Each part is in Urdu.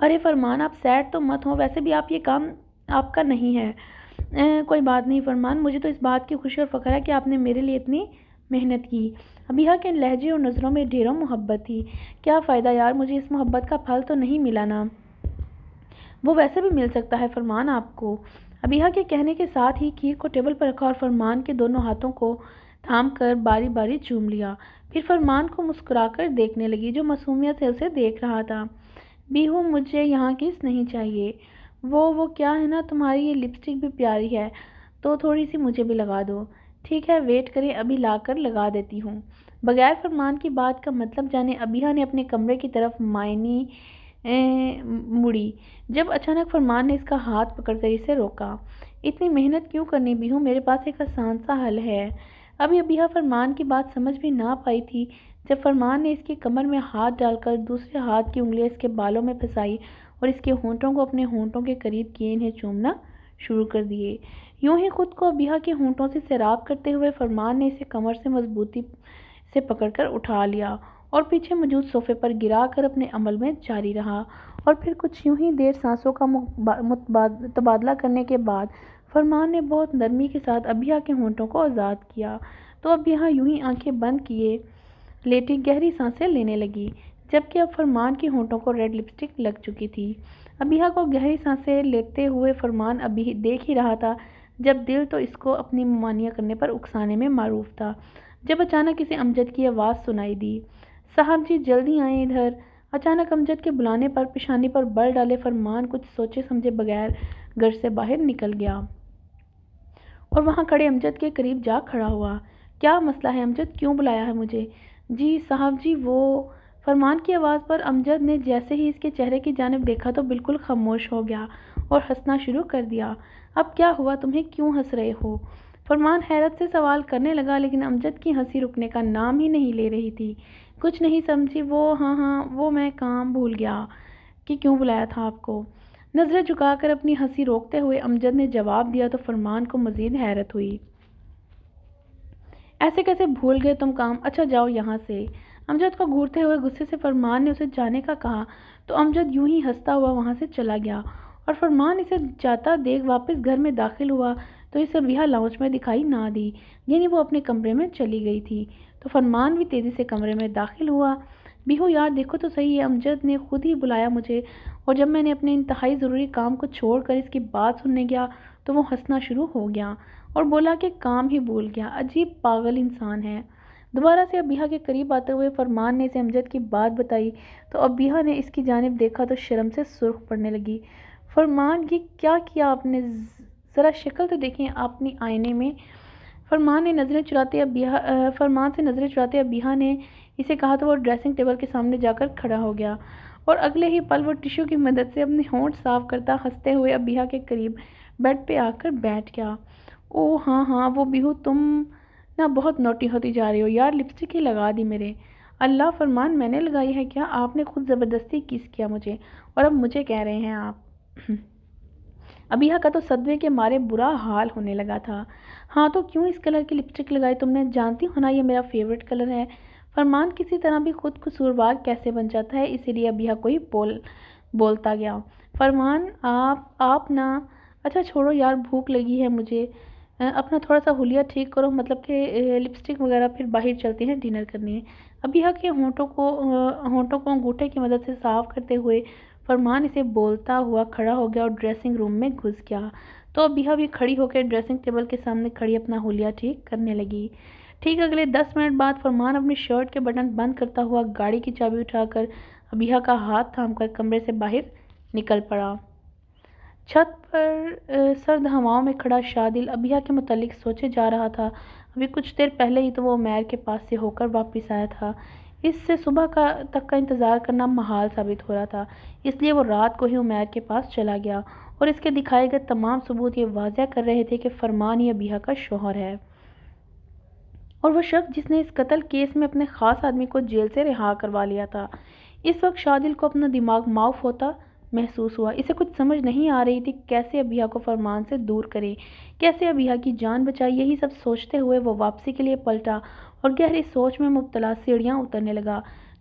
ارے فرمان آپ سیڈ تو مت ہو، ویسے بھی آپ یہ کام آپ کا نہیں ہے۔ کوئی بات نہیں فرمان، مجھے تو اس بات کی خوشی اور فخر ہے کہ آپ نے میرے لیے اتنی محنت کی۔ ابیہ کے لہجے اور نظروں میں ڈھیروں محبت تھی۔ کیا فائدہ یار، مجھے اس محبت کا پھل تو نہیں ملا نا؟ وہ ویسے بھی مل سکتا ہے فرمان آپ کو۔ ابیہ کے کہنے کے ساتھ ہی کھیر کو ٹیبل پر رکھا اور فرمان کے دونوں ہاتھوں کو تھام کر باری باری چوم لیا۔ پھر فرمان کو مسکرا کر دیکھنے لگی جو معصومیت سے اسے دیکھ رہا تھا۔ بیہو مجھے یہاں کس نہیں چاہیے۔ وہ کیا ہے نا، تمہاری یہ لپسٹک بھی پیاری ہے تو تھوڑی سی مجھے بھی لگا دو۔ ٹھیک ہے ویٹ کریں، ابھی لا کر لگا دیتی ہوں۔ بغیر فرمان کی بات کا مطلب جانے ابیہ نے اپنے کمرے کی طرف مائنی مڑی جب اچانک فرمان نے اس کا ہاتھ پکڑ کر اسے روکا۔ اتنی محنت کیوں کرنی بیہو، میرے پاس ایک آسان سا حل ہے۔ ابھی ابیہ فرمان کی بات سمجھ بھی نہ پائی تھی جب فرمان نے اس کی کمر میں ہاتھ ڈال کر دوسرے ہاتھ کی انگلیاں اس کے بالوں میں پھنسائی اور اس کے ہونٹوں کو اپنے ہونٹوں کے قریب کیے انہیں چومنا شروع کر دیے۔ یوں ہی خود کو ابیہ کے ہونٹوں سے سیراب کرتے ہوئے فرمان نے اسے کمر سے مضبوطی سے پکڑ کر اٹھا لیا اور پیچھے موجود صوفے پر گرا کر اپنے عمل میں جاری رہا، اور پھر کچھ یوں ہی دیر سانسوں کا تبادلہ کرنے کے بعد فرمان نے بہت نرمی کے ساتھ ابیہ کے ہونٹوں کو آزاد کیا تو ابیہ یوں ہی آنکھیں بند کیے لیٹی گہری سانسیں لینے لگی، جبکہ اب فرمان کے ہونٹوں کو ریڈ لپسٹک لگ چکی تھی۔ ابیہ کو گہری سانسیں لیتے ہوئے فرمان ابھی دیکھ ہی رہا تھا جب دل تو اس کو اپنی ممانعت کرنے پر اکسانے میں معروف تھا، جب اچانک اسے امجد کی آواز سنائی دی، صاحب جی جلدی آئیں ادھر۔ اچانک امجد کے بلانے پر پیشانی پر بل ڈالے فرمان کچھ سوچے سمجھے بغیر گھر سے باہر نکل گیا اور وہاں کھڑے امجد کے قریب جا کھڑا ہوا۔ کیا مسئلہ ہے امجد، کیوں بلایا ہے مجھے؟ جی صاحب جی وہ… فرمان کی آواز پر امجد نے جیسے ہی اس کے چہرے کی جانب دیکھا تو بالکل خاموش ہو گیا اور ہنسنا شروع کر دیا۔ اب کیا ہوا تمہیں، کیوں ہنس رہے ہو؟ فرمان حیرت سے سوال کرنے لگا لیکن امجد کی ہنسی رکنے کا نام ہی نہیں لے رہی تھی۔ کچھ نہیں سمجھی وہ میں کام بھول گیا کہ کیوں بلایا تھا آپ کو۔ نظریں جھکا کر اپنی ہنسی روکتے ہوئے امجد نے جواب دیا تو فرمان کو مزید حیرت ہوئی۔ ایسے کیسے بھول گئے تم کام، اچھا جاؤ یہاں سے۔ امجد کو گھورتے ہوئے غصے سے فرمان نے اسے جانے کا کہا تو امجد یوں ہی ہنستا ہوا وہاں سے چلا گیا اور فرمان اسے جاتا دیکھ واپس گھر میں داخل ہوا تو اسے ابیہ لاؤنج میں دکھائی نہ دی، یعنی وہ اپنے کمرے میں چلی گئی تھی تو فرمان بھی تیزی سے کمرے میں داخل ہوا۔ بیہو یار دیکھو تو صحیح، امجد نے خود ہی بلایا مجھے اور جب میں نے اپنے انتہائی ضروری کام کو چھوڑ کر اس کی بات سننے گیا تو وہ ہنسنا شروع ہو گیا اور بولا کہ کام ہی بھول گیا، عجیب پاگل انسان ہے۔ دوبارہ سے ابیہ کے قریب آتے ہوئے فرمان نے اسے امجد کی بات بتائی تو ابیہ نے اس کی جانب دیکھا تو شرم سے سرخ پڑنے لگی۔ فرمان یہ کیا کیا آپ نے، ذرا شکل تو دیکھیں اپنی آئینے میں۔ فرمان سے نظریں چراتے ابیہ نے اسے کہا تو وہ ڈریسنگ ٹیبل کے سامنے جا کر کھڑا ہو گیا اور اگلے ہی پل وہ ٹشو کی مدد سے اپنے ہونٹ صاف کرتا ہنستے ہوئے ابیہ کے قریب بیڈ پہ آ کر بیٹھ گیا۔ اوہ ہاں وہ بیہو تم نا بہت نوٹی ہوتی جا رہی ہو یار، لپسٹک ہی لگا دی میرے۔ اللہ فرمان میں نے لگائی ہے کیا، آپ نے خود زبردستی کس کیا مجھے اور اب مجھے کہہ رہے ہیں آپ؟ ابیہ کا تو صدمے کے مارے برا حال ہونے لگا تھا۔ ہاں تو کیوں اس کلر کی لپسٹک لگائی تم نے، جانتی ہو نا یہ میرا فیورٹ کلر ہے۔ فرمان کسی طرح بھی خود قصوروار کیسے بن جاتا ہے، اسی لیے ابیہ کوئی بولتا گیا۔ فرمان آپ نا… اچھا چھوڑو یار، بھوک لگی ہے مجھے، اپنا تھوڑا سا حلیہ ٹھیک کرو، مطلب کہ لپسٹک وغیرہ، پھر باہر چلتے ہیں ڈنر کرنے ہیں۔ ابیہ کے ہونٹوں کو انگوٹھے کی مدد سے صاف کرتے ہوئے فرمان اسے بولتا ہوا کھڑا ہو گیا اور ڈریسنگ روم میں گھس گیا تو ابیہ بھی کھڑی ہو کے ڈریسنگ ٹیبل کے سامنے کھڑی اپنا حلیہ ٹھیک کرنے لگی۔ ٹھیک اگلے 10 منٹ بعد فرمان اپنی شرٹ کے بٹن بند کرتا ہوا گاڑی کی چابی اٹھا کر ابیہ کا ہاتھ تھام کر کمرے سے باہر نکل پڑا۔ چھت پر سرد ہواؤں میں کھڑا شادل ابیہ کے متعلق سوچے جا رہا تھا۔ ابھی کچھ دیر پہلے ہی تو وہ عمیر کے پاس سے ہو کر واپس آیا تھا، اس سے صبح تک کا انتظار کرنا محال ثابت ہو رہا تھا، اس لیے وہ رات کو ہی عمیر کے پاس چلا گیا اور اس کے دکھائے گئے تمام ثبوت یہ واضح کر رہے تھے کہ فرمان ہی ابیہ کا شوہر ہے اور وہ شخص جس نے اس قتل کیس میں اپنے خاص آدمی کو جیل سے رہا کروا لیا تھا۔ اس وقت شادل کو اپنا دماغ معاف ہوتا محسوس ہوا، اسے کچھ سمجھ نہیں آ رہی تھی کیسے ابیہ کو فرمان سے دور کرے، کیسے ابیہ کی جان بچائے۔ یہی سب سوچتے ہوئے وہ واپسی کے لیے پلٹا اور گہری سوچ میں مبتلا سیڑھیاں اترنے لگا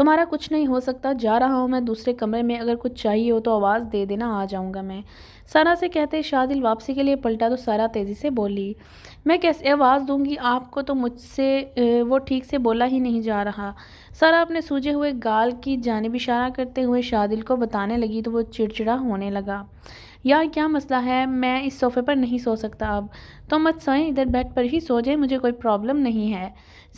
تمہارا کچھ نہیں ہو سکتا، جا رہا ہوں میں دوسرے کمرے میں، اگر کچھ چاہیے ہو تو آواز دے دینا، آ جاؤں گا میں۔ سارا سے کہتے شادل واپسی کے لیے پلٹا تو سارا تیزی سے بولی، میں کیسے آواز دوں گی آپ کو، تو مجھ سے وہ ٹھیک سے بولا ہی نہیں جا رہا۔ سارا اپنے سوجے ہوئے گال کی جانب اشارہ کرتے ہوئے شادل کو بتانے لگی تو وہ چڑچڑا ہونے لگا، یار کیا مسئلہ ہے، میں اس صوفے پر نہیں سو سکتا اب، تو مت سوئیں، ادھر بیڈ پر ہی سو جائیں، مجھے کوئی پرابلم نہیں ہے۔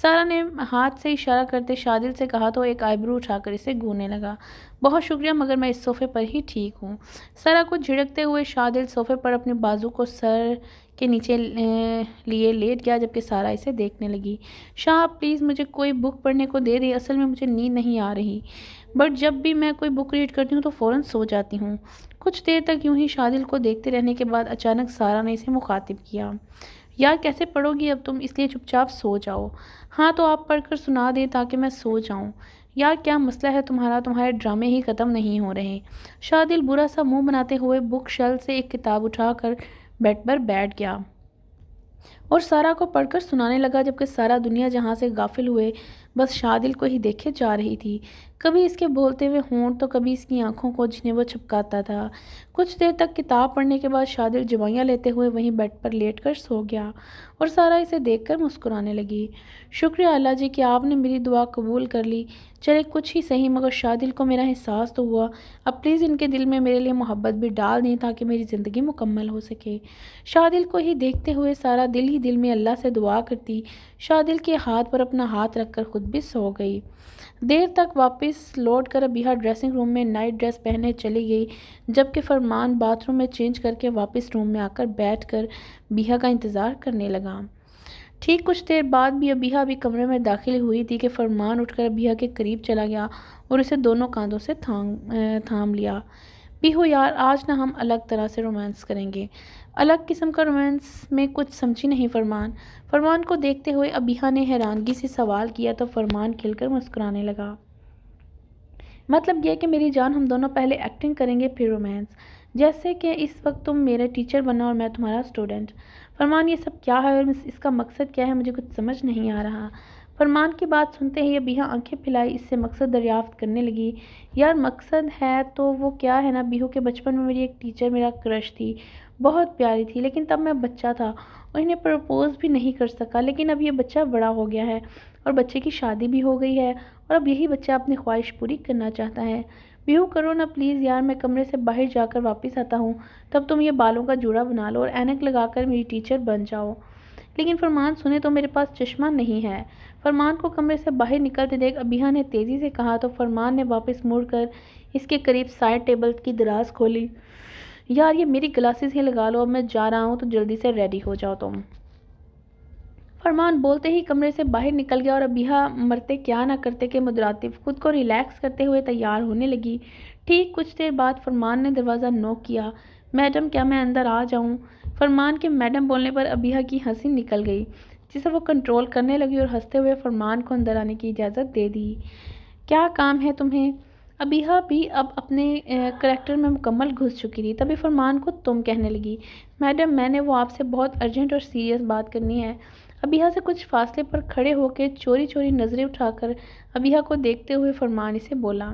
سارا نے ہاتھ سے اشارہ کرتے شادل سے کہا تو ایک آئیبرو اٹھا کر اسے گھورنے لگا، بہت شکریہ مگر میں اس صوفے پر ہی ٹھیک ہوں۔ سارا کو جھڑکتے ہوئے شادل صوفے پر اپنے بازو کو سر کے نیچے لیے لیٹ گیا، جبکہ سارا اسے دیکھنے لگی۔ شاہ پلیز مجھے کوئی بک پڑھنے کو دے دیں، اصل میں مجھے نیند نہیں آ رہی، بٹ جب بھی میں کوئی بک ریڈ کرتی ہوں تو فوراً سو جاتی ہوں۔ کچھ دیر تک یوں ہی شادل کو دیکھتے رہنے کے بعد اچانک سارا نے اسے مخاطب کیا، یار کیسے پڑھو گی اب تم، اس لیے چپ چاپ سو جاؤ۔ ہاں تو آپ پڑھ کر سنا دیں تاکہ میں سو جاؤں۔ یار کیا مسئلہ ہے تمہارا، تمہارے ڈرامے ہی ختم نہیں ہو رہے۔ شادل برا سا منہ بناتے ہوئے بک شیلف سے ایک کتاب اٹھا کر بیڈ پر بیٹھ گیا اور سارا کو پڑھ کر سنانے لگا، جبکہ سارا دنیا جہاں سے غافل ہوئے بس شادل کو ہی دیکھے جا رہی تھی، کبھی اس کے بولتے ہوئے ہونٹ تو کبھی اس کی آنکھوں کو جنہیں وہ چھپکاتا تھا۔ کچھ دیر تک کتاب پڑھنے کے بعد شادل جوائیاں لیتے ہوئے وہیں بیڈ پر لیٹ کر سو گیا اور سارا اسے دیکھ کر مسکرانے لگی، شکریہ اللہ جی کہ آپ نے میری دعا قبول کر لی، چلے کچھ ہی صحیح مگر شادل کو میرا احساس تو ہوا، اب پلیز ان کے دل میں میرے لیے محبت بھی ڈال دیں تاکہ میری زندگی مکمل ہو سکے۔ شادل کو ہی دیکھتے ہوئے سارا دل ہی دل میں اللہ سے دعا کرتی شادل کے ہاتھ پر اپنا ہاتھ رکھ کر خود بھی سو گئی۔ دیر تک واپس لوٹ کر ابیہا ڈریسنگ روم میں نائٹ ڈریس پہنے چلی گئی، جبکہ فرمان باتھ روم میں چینج کر کے واپس روم میں آ کر بیٹھ کر ابیہا کا انتظار کرنے لگا۔ ٹھیک کچھ دیر بعد بھی ابیہا ابھی کمرے میں داخل ہوئی تھی کہ فرمان اٹھ کر ابیہا کے قریب چلا گیا اور اسے دونوں کاندھوں سے تھام لیا۔ بیہو یار آج نہ ہم الگ طرح سے رومانس کریں گے۔ الگ قسم کا رومانس میں کچھ سمجھی نہیں فرمان۔ فرمان کو دیکھتے ہوئے ابیہا نے حیرانگی سے سوال کیا تو فرمان کھل کر مسکرانے لگا، مطلب یہ کہ میری جان ہم دونوں پہلے ایکٹنگ کریں گے پھر رومانس، جیسے کہ اس وقت تم میرے ٹیچر بنا اور میں تمہارا اسٹوڈنٹ۔ فرمان یہ سب کیا ہے اور اس کا مقصد کیا ہے، مجھے کچھ سمجھ نہیں آ رہا۔ فرمان کی بات سنتے ہی ابیہا آنکھیں پھیلائی اس سے مقصد دریافت کرنے لگی، یار مقصد ہے تو وہ کیا ہے نا بیہو کہ بچپن میں میری ایک ٹیچر میرا کرش تھی، بہت پیاری تھی، لیکن تب میں بچہ تھا اور انہیں پرپوز بھی نہیں کر سکا، لیکن اب یہ بچہ بڑا ہو گیا ہے اور بچے کی شادی بھی ہو گئی ہے اور اب یہی بچہ اپنی خواہش پوری کرنا چاہتا ہے۔ بیہو کرو نا پلیز یار، میں کمرے سے باہر جا کر واپس آتا ہوں، تب تم یہ بالوں کا جوڑا بنا لو اور اینک لگا کر میری ٹیچر بن جاؤ۔ لیکن فرمان سنے تو میرے پاس چشمہ نہیں ہے۔ فرمان کو کمرے سے باہر نکلتے دیکھ ابیہا نے تیزی سے کہا تو فرمان نے واپس مڑ کر اس کے قریب سائڈ ٹیبل کی دراز کھولی، یار یہ میری گلاسز ہی لگا لو، اب میں جا رہا ہوں تو جلدی سے ریڈی ہو جاؤ تم۔ فرمان بولتے ہی کمرے سے باہر نکل گیا اور ابیہا مرتے کیا نہ کرتے کہ مترادف خود کو ریلیکس کرتے ہوئے تیار ہونے لگی۔ ٹھیک کچھ دیر بعد فرمان نے دروازہ نوک کیا، میڈم کیا میں اندر آ جاؤں؟ فرمان کے میڈم بولنے پر ابیہا کی ہنسی نکل گئی، جسے وہ کنٹرول کرنے لگی اور ہنستے ہوئے فرمان کو اندر آنے کی اجازت دے دی۔ کیا کام ہے تمہیں؟ ابیہا بھی اب اپنے کریکٹر میں مکمل گھس چکی تھی، تبھی فرمان کو تم کہنے لگی، میڈم میں نے وہ آپ سے بہت ارجنٹ اور سیریس بات کرنی ہے۔ ابیہا سے کچھ فاصلے پر کھڑے ہو کے چوری چوری نظریں اٹھا کر ابیہا کو دیکھتے ہوئے فرمان اسے بولا،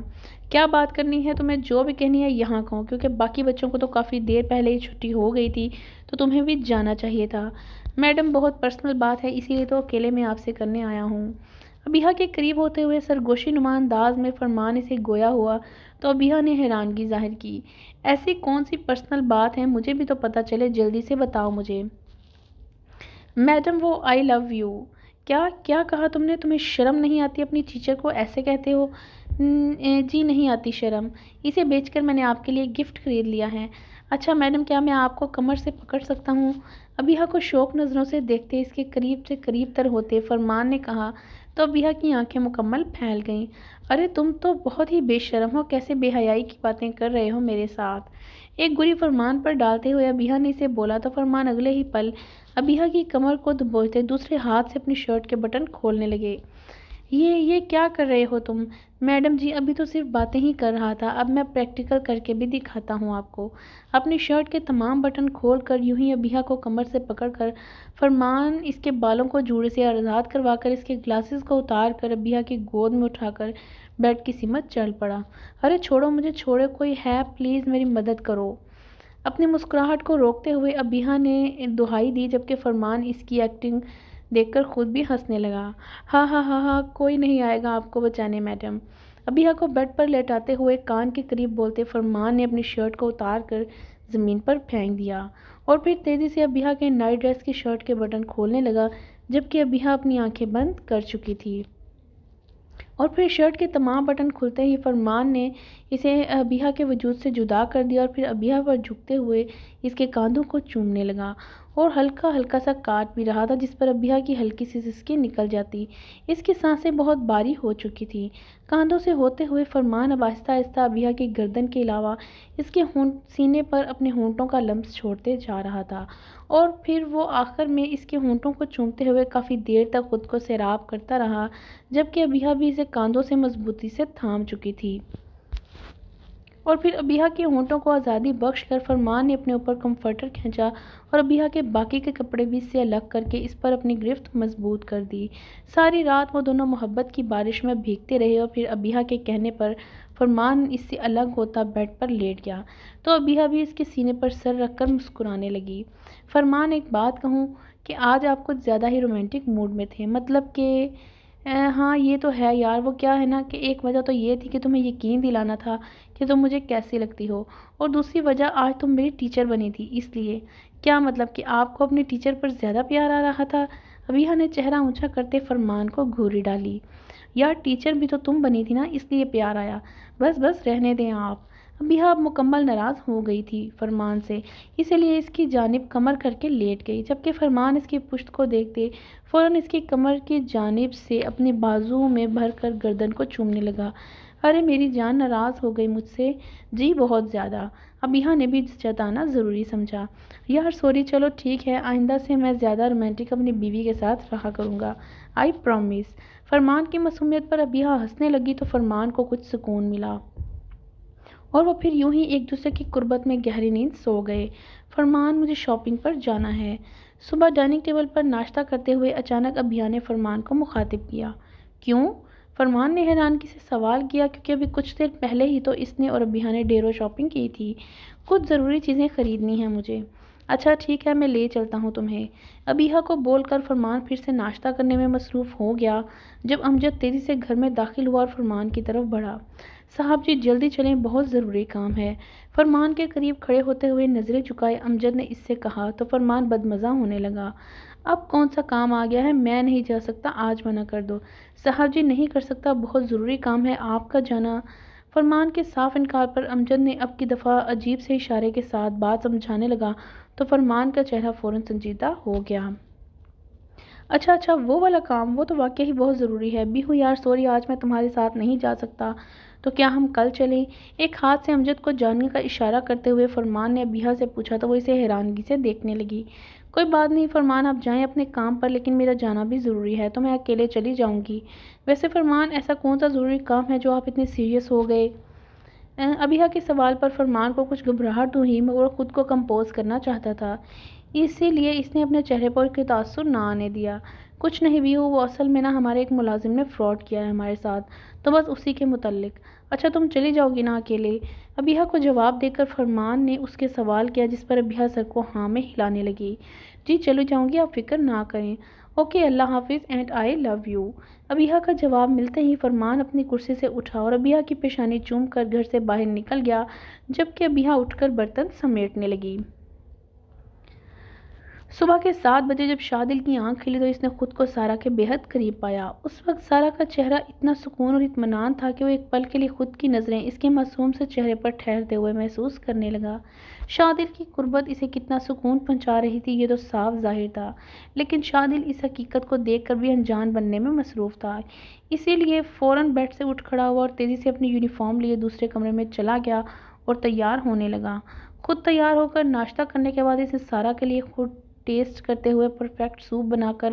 کیا بات کرنی ہے تمہیں، جو بھی کہنی ہے یہاں کہو، کیونکہ باقی بچوں کو تو کافی دیر پہلے ہی چھٹی ہو گئی تھی تو تمہیں بھی جانا چاہیے تھا۔ میڈم بہت پرسنل بات ہے اسی لیے تو اکیلے میں آپ سے کرنے آیا ہوں۔ ابیہا کے قریب ہوتے ہوئے سرگوشی نما انداز میں فرمان اسے گویا ہوا تو ابیہا نے حیرانگی ظاہر کی، ایسی کون سی پرسنل بات ہے، مجھے بھی تو پتہ چلے، جلدی سے بتاؤ مجھے۔ میڈم وہ آئی لو یو۔ کیا کہا تم نے، تمہیں شرم نہیں آتی اپنی ٹیچر کو ایسے کہتے ہو؟ جی نہیں آتی شرم، اسے بیچ کر میں نے آپ کے لیے گفٹ خرید لیا ہے۔ اچھا میڈم کیا میں آپ کو کمر سے پکڑ سکتا ہوں؟ ابیہا کو شوق نظروں سے دیکھتے اس کے قریب سے قریب تر ہوتے فرمان نے کہا تو ابیہا کی آنکھیں مکمل پھیل گئیں، ارے تم تو بہت ہی بے شرم ہو، کیسے بے حیائی کی باتیں کر رہے ہو میرے ساتھ؟ ایک گری فرمان پر ڈالتے ہوئے ابیہا نے اسے بولا تو فرمان اگلے ہی پل ابیہا کی کمر کو دبوچتے دوسرے ہاتھ سے اپنی شرٹ کے بٹن کھولنے لگے۔ یہ کیا کر رہے ہو تم؟ میڈم جی ابھی تو صرف باتیں ہی کر رہا تھا، اب میں پریکٹیکل کر کے بھی دکھاتا ہوں آپ کو۔ اپنی شرٹ کے تمام بٹن کھول کر یوں ہی ابیہ کو کمر سے پکڑ کر فرمان اس کے بالوں کو جوڑے سے آزاد کروا کر اس کے گلاسز کو اتار کر ابیہ کی گود میں اٹھا کر بیڈ کی سمت چل پڑا۔ ارے چھوڑو مجھے، چھوڑو، کوئی ہے پلیز میری مدد کرو۔ اپنی مسکراہٹ کو روکتے ہوئے ابیہ نے دہائی دی، جبکہ فرمان اس کی ایکٹنگ دیکھ کر خود بھی ہنسنے لگا۔ ہاں ہاں ہاں ہاں، کوئی نہیں آئے گا آپ کو بچانے میڈم۔ ابیہ کو بیڈ پر لیٹاتے ہوئے کان کے قریب بولتے فرمان نے اپنی شرٹ کو اتار کر زمین پر پھینک دیا اور پھر تیزی سے ابیہ کے نائٹ ڈریس کی شرٹ کے بٹن کھولنے لگا، جبکہ ابیہ اپنی آنکھیں بند کر چکی تھی۔ اور پھر شرٹ کے تمام بٹن کھلتے ہی فرمان نے اسے ابیہ کے وجود سے جدا کر دیا اور پھر ابیہ پر جھکتے ہوئے اس کے کاندھوں کو چومنے لگا اور ہلکا ہلکا سا کاٹ بھی رہا تھا، جس پر ابیہ کی ہلکی سی سسکی نکل جاتی۔ اس کی سانسیں بہت بھاری ہو چکی تھیں۔ کاندھوں سے ہوتے ہوئے فرمان اب آہستہ آہستہ ابیہ کی گردن کے علاوہ اس کے سینے پر اپنے ہونٹوں کا لمس چھوڑتے جا رہا تھا اور پھر وہ آخر میں اس کے ہونٹوں کو چومتے ہوئے کافی دیر تک خود کو سیراب کرتا رہا، جبکہ ابیہ بھی اسے کاندھوں سے مضبوطی سے تھام چکی تھی۔ اور پھر ابیہ کے ہونٹوں کو آزادی بخش کر فرمان نے اپنے اوپر کمفرٹر کھینچا اور ابیہ کے باقی کے کپڑے بھی اس سے الگ کر کے اس پر اپنی گرفت مضبوط کر دی۔ ساری رات وہ دونوں محبت کی بارش میں بھیگتے رہے اور پھر ابیہ کے کہنے پر فرمان اس سے الگ ہوتا بیڈ پر لیٹ گیا تو ابیہ بھی اس کے سینے پر سر رکھ کر مسکرانے لگی۔ فرمان ایک بات کہوں کہ آج آپ کچھ زیادہ ہی رومانٹک موڈ میں تھے، مطلب کہ ہاں یہ تو ہے یار، وہ کیا ہے نا کہ ایک وجہ تو یہ تھی کہ تمہیں یقین دلانا تھا کہ تم مجھے کیسی لگتی ہو، اور دوسری وجہ آج تم میری ٹیچر بنی تھی اس لیے۔ کیا مطلب کہ آپ کو اپنے ٹیچر پر زیادہ پیار آ رہا تھا؟ ابیہ نے چہرہ اونچا کرتے فرمان کو گھوری ڈالی۔ یار ٹیچر بھی تو تم بنی تھی نا، اس لیے پیار آیا۔ بس بس رہنے دیں آپ۔ ابیہ اب مکمل ناراض ہو گئی تھی فرمان سے، اسی لیے اس کی جانب کمر کر کے لیٹ گئی، جبکہ فرمان اس کی پشت کو دیکھتے فوراً اس کی کمر کی جانب سے اپنے بازو میں بھر کر گردن کو چومنے لگا۔ ارے میری جان ناراض ہو گئی مجھ سے؟ جی بہت زیادہ، ابیہ نے بھی جتانا ضروری سمجھا۔ یار سوری، چلو ٹھیک ہے، آئندہ سے میں زیادہ رومانٹک اپنی بیوی کے ساتھ رہا کروں گا، آئی پرومس۔ فرمان کی معصومیت پر ابیہ ہنسنے لگی تو فرمان کو کچھ سکون ملا اور وہ پھر یوں ہی ایک دوسرے کی قربت میں گہری نیند سو گئے۔ فرمان مجھے شاپنگ پر جانا ہے۔ صبح ڈائننگ ٹیبل پر ناشتہ کرتے ہوئے اچانک ابیہ نے فرمان کو مخاطب کیا۔ کیوں؟ فرمان نے حیرانگی سے سوال کیا، کیونکہ ابھی کچھ دیر پہلے ہی تو اس نے اور ابیہ نے ڈھیروں شاپنگ کی تھی۔ کچھ ضروری چیزیں خریدنی ہیں مجھے۔ اچھا ٹھیک ہے، میں لے چلتا ہوں تمہیں۔ ابیہ کو بول کر فرمان پھر سے ناشتہ کرنے میں مصروف ہو گیا۔ جب امجد تیزی سے گھر میں داخل ہوا اور فرمان کی طرف بڑھا، صاحب جی جلدی چلیں، بہت ضروری کام ہے۔ فرمان کے قریب کھڑے ہوتے ہوئے نظریں جھکائے امجد نے اس سے کہا تو فرمان بدمزہ ہونے لگا۔ اب کون سا کام آ گیا ہے؟ میں نہیں جا سکتا، آج منع کر دو۔ صاحب جی نہیں کر سکتا، بہت ضروری کام ہے آپ کا جانا۔ فرمان کے صاف انکار پر امجد نے اب کی دفعہ عجیب سے اشارے کے ساتھ بات سمجھانے لگا تو فرمان کا چہرہ فوراً سنجیدہ ہو گیا۔ اچھا اچھا، وہ والا کام، وہ تو واقعی بہت ضروری ہے۔ بیہو یار سوری، آج میں تمہارے ساتھ نہیں جا سکتا، تو کیا ہم کل چلیں؟ ایک ہاتھ سے امجد کو جانے کا اشارہ کرتے ہوئے فرمان نے ابیہ سے پوچھا تو وہ اسے حیرانگی سے دیکھنے لگی۔ کوئی بات نہیں فرمان، آپ جائیں اپنے کام پر، لیکن میرا جانا بھی ضروری ہے تو میں اکیلے چلی جاؤں گی۔ ویسے فرمان ایسا کون سا ضروری کام ہے جو آپ اتنے سیریس ہو گئے؟ ابیہ کے سوال پر فرمان کو کچھ گھبراہٹ ہوئی، مگر وہ خود کو کمپوز کرنا چاہتا تھا، اسی لیے اس نے اپنے چہرے پر کوئی تاثر نہ آنے دیا۔ کچھ نہیں بیہو، وہ اصل میں نا ہمارے ایک ملازم نے فراڈ کیا ہے ہمارے ساتھ، تو بس اسی کے متعلق۔ اچھا تم چلی جاؤ گی نا اکیلے؟ ابیہ کو جواب دے کر فرمان نے اس کے سوال کیا، جس پر ابیہ سر کو ہاں میں ہلانے لگی۔ جی چلی جاؤں گی، آپ فکر نہ کریں۔ اوکے، اللہ حافظ اینڈ آئی لو یو۔ ابیہ کا جواب ملتے ہی فرمان اپنی کرسی سے اٹھا اور ابیہ کی پیشانی چوم کر گھر سے باہر نکل گیا، جبکہ ابیہ اٹھ کر برتن سمیٹنے لگی۔ صبح کے 7 بجے جب شادل کی آنکھ کھلی تو اس نے خود کو سارا کے بے حد قریب پایا۔ اس وقت سارا کا چہرہ اتنا سکون اور اطمینان تھا کہ وہ ایک پل کے لیے خود کی نظریں اس کے معصوم سے چہرے پر ٹھہرتے ہوئے محسوس کرنے لگا۔ شادل کی قربت اسے کتنا سکون پہنچا رہی تھی یہ تو صاف ظاہر تھا، لیکن شادل اس حقیقت کو دیکھ کر بھی انجان بننے میں مصروف تھا، اسی لیے فوراً بیڈ سے اٹھ کھڑا ہوا اور تیزی سے اپنی یونیفارم لیے دوسرے کمرے میں چلا گیا اور تیار ہونے لگا۔ خود تیار ہو کر ناشتہ کرنے کے بعد اسے سارا کے لیے خود ٹیسٹ کرتے ہوئے پرفیکٹ سوپ بنا کر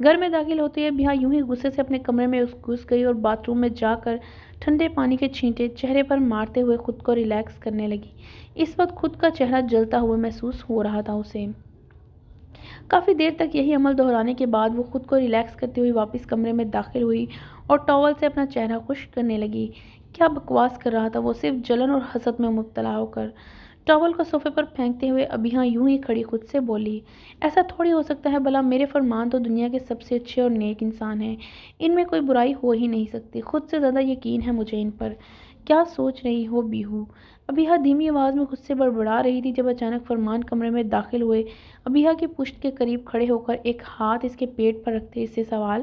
گھر میں داخل ہوتے ہی بیہا یوں ہی غصے سے اپنے کمرے میں گھس گئی اور باتھ روم میں جا کر ٹھنڈے پانی کے چھینٹے چہرے پر مارتے ہوئے خود کو ریلیکس کرنے لگی۔ اس وقت خود کا چہرہ جلتا ہوا محسوس ہو رہا تھا اسے۔ کافی دیر تک یہی عمل دہرانے کے بعد وہ خود کو ریلیکس کرتے ہوئے واپس کمرے میں داخل ہوئی اور ٹاول سے اپنا چہرہ خشک کرنے لگی۔ کیا بکواس کر رہا تھا وہ، صرف جلن اور حسد میں مبتلا ہو کر۔ ٹاول کو صوفے پر پھینکتے ہوئے ابیحا یوں ہی کھڑی خود سے بولی، ایسا تھوڑی ہو سکتا ہے بھلا، میرے فرمان تو دنیا کے سب سے اچھے اور نیک انسان ہیں، ان میں کوئی برائی ہو ہی نہیں سکتی، خود سے زیادہ یقین ہے مجھے ان پر۔ کیا سوچ رہی ہو بیہو؟ ابیحا دھیمی آواز میں خود سے بڑبڑا رہی تھی جب اچانک فرمان کمرے میں داخل ہوئے۔ ابیحا کی پشت کے قریب کھڑے ہو کر ایک ہاتھ اس کے پیٹ پر رکھتے اس سے سوال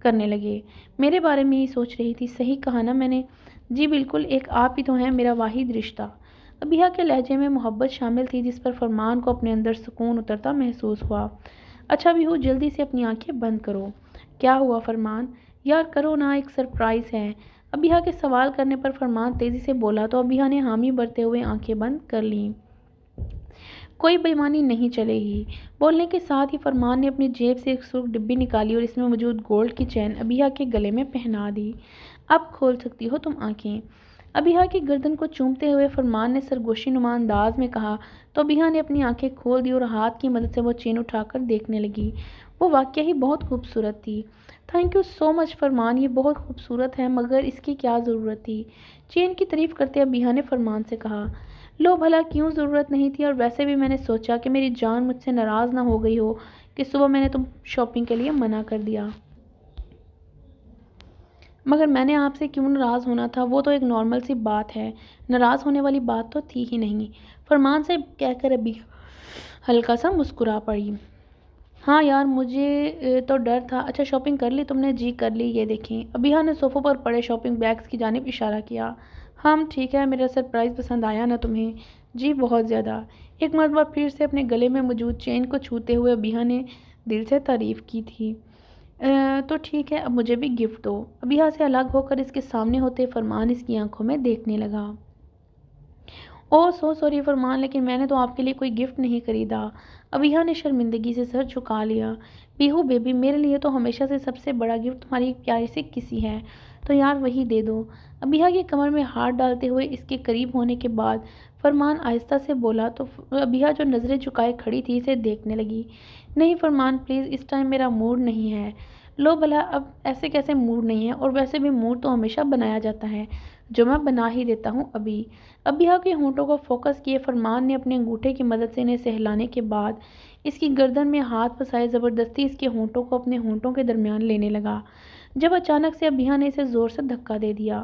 کرنے لگے، میرے بارے میں ہی سوچ رہی تھی، صحیح کہا نا میں نے؟ جی بالکل، ایک آپ ہی تو ہیں میرا واحد رشتہ۔ ابیحا کے لہجے میں محبت شامل تھی جس پر فرمان کو اپنے اندر سکون اترتا محسوس ہوا۔ اچھا بیہو، جلدی سے اپنی آنکھیں بند کرو۔ کیا ہوا فرمان؟ یار کرو نا، ایک سرپرائز ہے۔ ابیحا کے سوال کرنے پر فرمان تیزی سے بولا تو ابیحا نے حامی بھرتے ہوئے آنکھیں بند کر لیں۔ کوئی بے ایمانی نہیں چلے گی۔ بولنے کے ساتھ ہی فرمان نے اپنی جیب سے ایک سرخ ڈبی نکالی اور اس میں موجود گولڈ کی چین ابیحا کے گلے میں پہنا دی۔ اب کھول سکتی ہو تم آنکھیں۔ ابیحا کی گردن کو چومتے ہوئے فرمان نے سرگوشی نما انداز میں کہا تو ابیحا نے اپنی آنکھیں کھول دی اور ہاتھ کی مدد سے وہ چین اٹھا کر دیکھنے لگی۔ وہ واقعی بہت خوبصورت تھی۔ تھینک یو سو مچ فرمان، یہ بہت خوبصورت ہے، مگر اس کی کیا ضرورت تھی؟ چین کی تعریف کرتے ابیحا نے فرمان سے کہا، لو بھلا کیوں ضرورت نہیں تھی، اور ویسے بھی میں نے سوچا کہ میری جان مجھ سے ناراض نہ ہو گئی ہو کہ صبح میں نے تم شاپنگ کے لیے منع کر دیا۔ مگر میں نے آپ سے کیوں ناراض ہونا تھا، وہ تو ایک نارمل سی بات ہے، ناراض ہونے والی بات تو تھی ہی نہیں، فرمان سے کہہ کر ابیحا ہلکا سا مسکرا پڑی۔ ہاں یار مجھے تو ڈر تھا۔ اچھا شاپنگ کر لی تم نے؟ جی کر لی، یہ دیکھیں۔ ابیحا نے صوفوں پر پڑے شاپنگ بیگز کی جانب اشارہ کیا۔ ہم ٹھیک ہے، میرا سرپرائز پسند آیا نا تمہیں؟ جی بہت زیادہ۔ ایک مرتبہ پھر سے اپنے گلے میں موجود چین کو چھوتے ہوئے ابیحا نے دل سے تعریف کی تھی۔ تو ٹھیک ہے، اب مجھے بھی گفٹ دو۔ ابیحا سے الگ ہو کر اس کے سامنے ہوتے فرمان اس کی آنکھوں میں دیکھنے لگا۔ اوہ سو سوری فرمان، لیکن میں نے تو آپ کے لیے کوئی گفٹ نہیں خریدا۔ ابیحا نے شرمندگی سے سر جھکا لیا۔ بیہو بیبی، میرے لیے تو ہمیشہ سے سب سے بڑا گفٹ تمہاری ایک پیاری سی کسی ہے، تو یار وہی دے دو۔ ابیحا کی کمر میں ہاتھ ڈالتے ہوئے اس کے قریب ہونے کے بعد فرمان آہستہ سے بولا تو ابیحا جو نظریں جھکائے کھڑی تھی اسے دیکھنے لگی۔ نہیں فرمان پلیز، اس ٹائم میرا موڈ نہیں ہے۔ لو بھلا، اب ایسے کیسے موڈ نہیں ہے، اور ویسے بھی موڈ تو ہمیشہ بنایا جاتا ہے، جو میں بنا ہی دیتا ہوں ابھی۔ ابیحا کے ہونٹوں کو فوکس کیے فرمان نے اپنے انگوٹھے کی مدد سے انہیں سہلانے کے بعد اس کی گردن میں ہاتھ پھنسائے زبردستی اس کے ہونٹوں کو اپنے ہونٹوں کے درمیان لینے لگا، جب اچانک سے ابیحا نے اسے زور سے دھکا دے دیا۔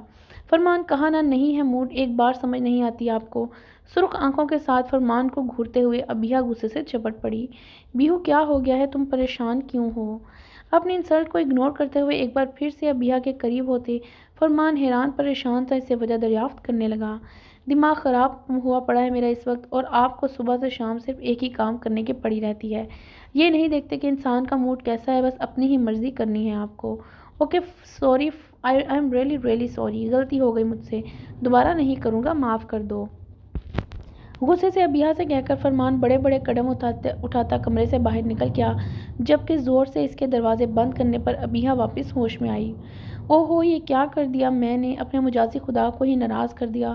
فرمان کہا نا نہیں ہے موڈ، ایک بار سمجھ نہیں آتی آپ کو؟ سرخ آنکھوں کے ساتھ فرمان کو گھورتے ہوئے ابیحا غصے سے چپٹ پڑی۔ بیہو کیا ہو گیا ہے، تم پریشان کیوں ہو؟ اپنی انسلٹ کو اگنور کرتے ہوئے ایک بار پھر سے ابیحا کے قریب ہوتے فرمان حیران پریشان سا اس سے وجہ دریافت کرنے لگا۔ دماغ خراب ہوا پڑا ہے میرا اس وقت، اور آپ کو صبح سے شام صرف ایک ہی کام کرنے کی پڑی رہتی ہے، یہ نہیں دیکھتے کہ انسان کا موڈ کیسا ہے، بس اپنی ہی مرضی کرنی ہے آپ کو۔ Okay sorry, I am really sorry, غلطی ہو گئی مجھ سے، دوبارہ نہیں کروں گا، معاف کر دو۔ غصے سے ابیحا سے کہہ کر فرمان بڑے بڑے قدم اٹھاتا کمرے سے باہر نکل گیا، جبکہ زور سے اس کے دروازے بند کرنے پر ابیحا واپس ہوش میں آئی۔ اوہ ہو، یہ کیا کر دیا میں نے، اپنے مجازی خدا کو ہی ناراض کر دیا۔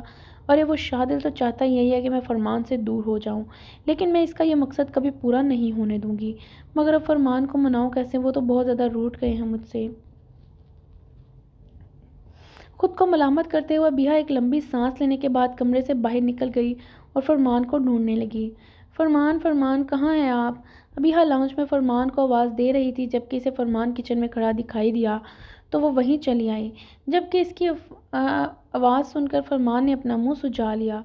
ارے وہ شاہ تو چاہتا یہی ہے کہ میں فرمان سے دور ہو جاؤں، لیکن میں اس کا یہ مقصد کبھی پورا نہیں ہونے دوں گی۔ مگر اب فرمان کو مناؤں کیسے، وہ تو بہت زیادہ روٹھ گئے ہیں مجھ سے۔ خود کو ملامت کرتے ہوئے ابیحا ایک لمبی سانس لینے کے بعد کمرے سے باہر نکل گئی اور فرمان کو ڈھونڈنے لگی۔ فرمان کہاں ہیں آپ؟ ابیحا لاؤنج میں فرمان کو آواز دے رہی تھی، جبکہ اسے فرمان کچن میں کھڑا دکھائی دیا تو وہ وہیں چلی آئی، جبکہ اس کی آواز سن کر فرمان نے اپنا منہ سجا لیا۔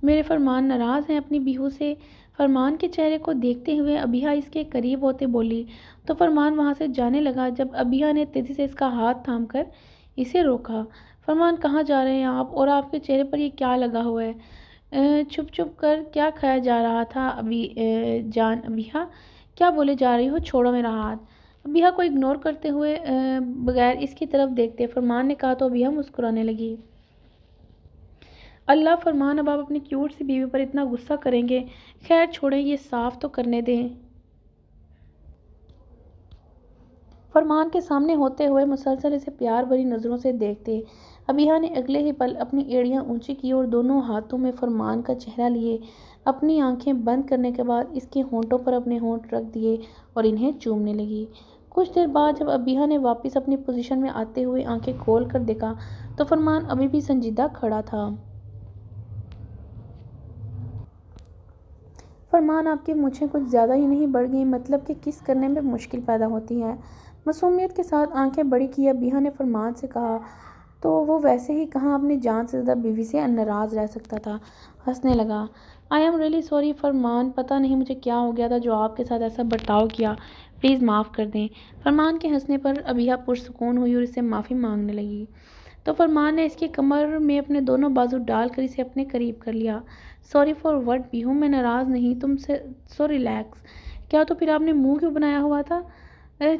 میرے فرمان ناراض ہیں اپنی بیہو سے؟ فرمان کے چہرے کو دیکھتے ہوئے ابیحا اس کے قریب ہوتے بولی تو فرمان وہاں سے جانے لگا، جب ابیحا نے تیزی سے اس کا ہاتھ تھام کر اسے روکا۔ فرمان کہاں جا رہے ہیں آپ، اور آپ کے چہرے پر یہ کیا لگا ہوا ہے؟ چھپ چھپ کر کیا کھایا جا رہا تھا جان ابیحا؟ کیا بولے جا رہی ہو، چھوڑو میرا ہاتھ۔ ابیحا کو اگنور کرتے ہوئے بغیر اس کی طرف دیکھتے فرمان نے کہا تو ابیحا مسکرانے لگی۔ اللہ فرمان، اب آپ اپنی کیوٹ سی بیوی پر اتنا غصہ کریں گے؟ خیر چھوڑیں، یہ صاف تو کرنے دیں۔ فرمان کے سامنے ہوتے ہوئے مسلسل اسے پیار بھری نظروں سے دیکھتے ابیہا نے اگلے ہی پل اپنی ایڑیاں اونچی کی اور دونوں ہاتھوں میں فرمان کا چہرہ لیے اپنی آنکھیں بند کرنے کے بعد اس کے ہونٹوں پر اپنے ہونٹ رکھ دیے اور انہیں چومنے لگی۔ کچھ دیر بعد جب ابیہا نے واپس اپنی پوزیشن میں آتے ہوئے آنکھیں کھول کر دیکھا تو فرمان ابھی بھی سنجیدہ کھڑا تھا۔ فرمان آپ کی مونچھیں کچھ زیادہ ہی نہیں بڑھ گئیں، مطلب کہ کس کرنے میں مشکل پیدا ہوتی ہے؟ معصومیت کے ساتھ آنکھیں بڑی کی ابیہا نے فرمان سے کہا تو وہ ویسے ہی کہاں اپنی جان سے زیادہ بیوی سے ناراض رہ سکتا تھا۔ ہنسنے لگا۔ آئی ایم ریئلی سوری فرمان، پتہ نہیں مجھے کیا ہو گیا تھا جو آپ کے ساتھ ایسا برتاؤ کیا، پلیز معاف کر دیں۔ فرمان کے ہنسنے پر ابیہا پرسکون ہوئی اور اس سے معافی مانگنے لگی تو فرمان نے اس کی کمر میں اپنے دونوں بازو ڈال کر اسے اپنے قریب کر لیا۔ سوری فار وٹ بیہو، میں ناراض نہیں تم سے، سو ریلیکس۔ کیا تو پھر آپ نے منہ کیوں بنایا ہوا تھا؟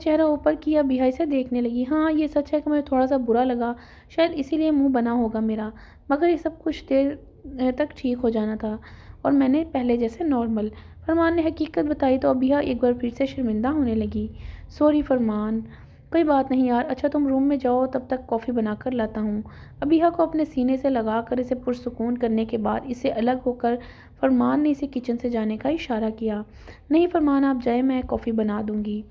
چہرہ اوپر کیا ابیہا اسے دیکھنے لگی۔ ہاں یہ سچ ہے کہ مجھے تھوڑا سا برا لگا، شاید اسی لیے منہ بنا ہوگا میرا، مگر یہ سب کچھ دیر تک ٹھیک ہو جانا تھا اور میں نے پہلے جیسے نارمل۔ فرمان نے حقیقت بتائی تو ابیہا ایک بار پھر سے شرمندہ ہونے لگی۔ سوری فرمان، کوئی بات نہیں یار، اچھا تم روم میں جاؤ، تب تک کافی بنا کر لاتا ہوں۔ ابیہا کو اپنے سینے سے لگا کر اسے پرسکون کرنے کے بعد اس سے الگ ہو کر فرمان نے اسے کچن سے جانے کا اشارہ کیا۔ نہیں فرمان آپ جائیں، میں کافی بنا دوں گی۔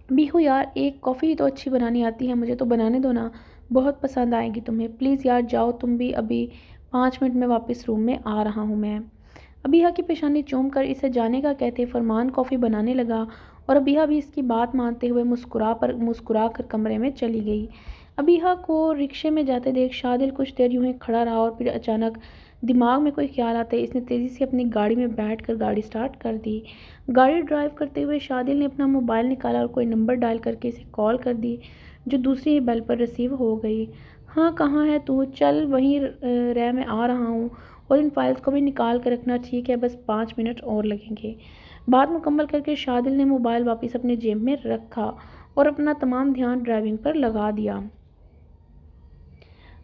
بیہو یار ایک کافی ہی تو اچھی بنانی آتی ہے، مجھے تو بنانے دو نا، بہت پسند آئے گی تمہیں، پلیز یار جاؤ تم بھی، ابھی 5 منٹ میں واپس روم میں آ رہا ہوں میں۔ ابیہا کی پیشانی چوم کر اسے جانے کا کہتے فرمان کافی بنانے لگا اور ابیہا بھی اس کی بات مانتے ہوئے مسکرا کر کمرے میں چلی گئی۔ ابیہا کو رکشے میں جاتے دیکھ شادل کچھ دیر یوں ہی کھڑا رہا اور پھر اچانک دماغ میں کوئی خیال آتے اس نے تیزی سے اپنی گاڑی میں بیٹھ کر گاڑی سٹارٹ کر دی۔ گاڑی ڈرائیو کرتے ہوئے شادل نے اپنا موبائل نکالا اور کوئی نمبر ڈائل کر کے اسے کال کر دی جو دوسری ہی بیل پر ریسیو ہو گئی۔ ہاں کہاں ہے تو؟ چل وہیں رہ، میں آ رہا ہوں، اور ان فائلز کو بھی نکال کر رکھنا، ٹھیک ہے؟ بس 5 منٹ اور لگیں گے۔ بات مکمل کر کے شادل نے موبائل واپس اپنے جیب میں رکھا اور اپنا تمام دھیان ڈرائیونگ پر لگا دیا۔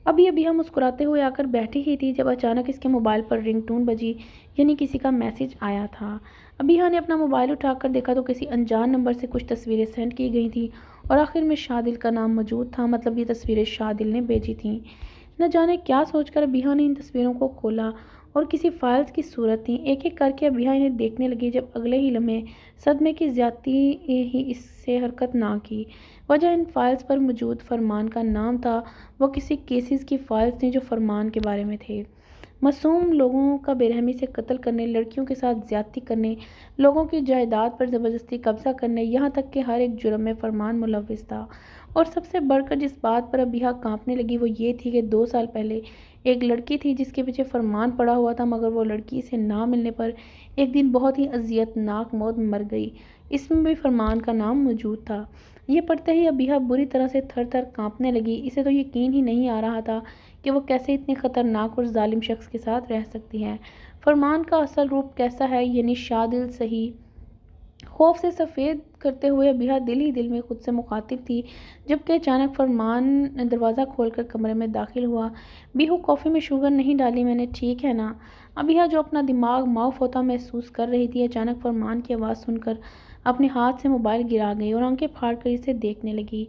ابھی ابیہا مسکراتے ہوئے آ کر بیٹھی ہی تھی جب اچانک اس کے موبائل پر رنگ ٹون بجی، یعنی کسی کا میسج آیا تھا۔ ابیہا نے اپنا موبائل اٹھا کر دیکھا تو کسی انجان نمبر سے کچھ تصویریں سینڈ کی گئی تھیں اور آخر میں شادل کا نام موجود تھا، مطلب یہ تصویریں شادل نے بھیجی تھیں۔ نہ جانے کیا سوچ کر ابیہا نے ان تصویروں کو کھولا اور کسی فائلز کی صورت تھیں۔ ایک ایک کر کے ابیہا انہیں دیکھنے لگی جب اگلے ہی لمحے صدمے کی زیادتی ہی اس سے حرکت نہ کی۔ وجہ ان فائلز پر موجود فرمان کا نام تھا، وہ کسی کیسز کی فائلز تھیں جو فرمان کے بارے میں تھے۔ معصوم لوگوں کا بے رحمی سے قتل کرنے، لڑکیوں کے ساتھ زیادتی کرنے، لوگوں کی جائیداد پر زبردستی قبضہ کرنے، یہاں تک کہ ہر ایک جرم میں فرمان ملوث تھا۔ اور سب سے بڑھ کر جس بات پر ابیہا کانپنے لگی وہ یہ تھی کہ 2 سال پہلے ایک لڑکی تھی جس کے پیچھے فرمان پڑا ہوا تھا، مگر وہ لڑکی اسے نہ ملنے پر ایک دن بہت ہی اذیت ناک موت مر گئی۔ اس میں بھی فرمان کا نام موجود تھا۔ یہ پڑھتے ہی ابیہا بری طرح سے تھر تھر کانپنے لگی۔ اسے تو یقین ہی نہیں آ رہا تھا کہ وہ کیسے اتنے خطرناک اور ظالم شخص کے ساتھ رہ سکتی ہے۔ فرمان کا اصل روپ کیسا ہے، یعنی شادل صحیح؟ خوف سے سفید کرتے ہوئے ابیہا دل ہی دل میں خود سے مخاطب تھی جبکہ اچانک فرمان دروازہ کھول کر کمرے میں داخل ہوا۔ بیہو کافی میں شوگر نہیں ڈالی میں نے، ٹھیک ہے نا؟ ابیہا جو اپنا دماغ معاف ہوتا محسوس کر رہی تھی اچانک فرمان کی آواز سن کر اپنے ہاتھ سے موبائل گرا گئی اور آنکھیں پھاڑ کر اسے دیکھنے لگی۔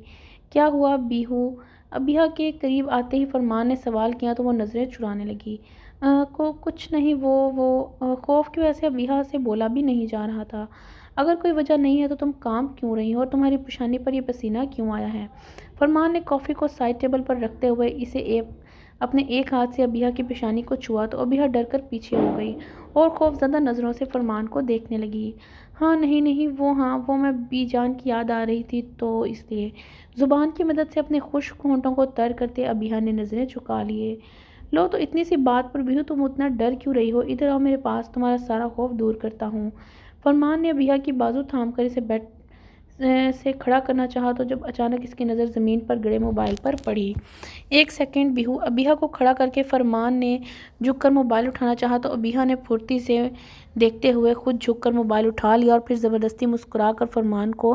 کیا ہوا بیہو؟ ابیہا کے قریب آتے ہی فرمان نے سوال کیا تو وہ نظریں چرانے لگی۔ کچھ نہیں، وہ خوف کی وجہ سے ابیہا سے بولا بھی نہیں جا رہا تھا۔ اگر کوئی وجہ نہیں ہے تو تم کانپ کیوں رہی ہو اور تمہاری پیشانی پر یہ پسینہ کیوں آیا ہے؟ فرمان نے کافی کو سائڈ ٹیبل پر رکھتے ہوئے اسے اپنے ایک ہاتھ سے ابیہا کی پیشانی کو چھوا تو ابیہا ڈر کر پیچھے ہو گئی اور خوف زدہ نظروں سے فرمان کو دیکھنے لگی۔ ہاں نہیں وہ میں بی جان کی یاد آ رہی تھی تو اس لیے۔ زبان کی مدد سے اپنے خشک ہونٹوں کو تر کرتے ابیہا نے نظریں جھکا لیے۔ لو تو اتنی سی بات پر بیہو تم اتنا ڈر کیوں رہی ہو؟ ادھر آؤ میرے پاس، تمہارا سارا خوف دور کرتا ہوں۔ فرمان نے ابیہا کی بازو تھام کر اسے بیڈ سے کھڑا کرنا چاہا تو جب اچانک اس کی نظر زمین پر گڑے موبائل پر پڑی۔ ایک سیکنڈ بیہو، ابیہا کو کھڑا کر کے فرمان نے جھک کر موبائل اٹھانا چاہا تو ابیہا نے پھرتی سے دیکھتے ہوئے خود جھک کر موبائل اٹھا لیا اور پھر زبردستی مسکرا کر فرمان کو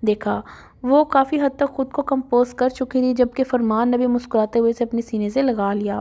دیکھا۔ وہ کافی حد تک خود کو کمپوز کر چکی تھی جبکہ فرمان نے بھی مسکراتے ہوئے اسے اپنے سینے سے لگا لیا۔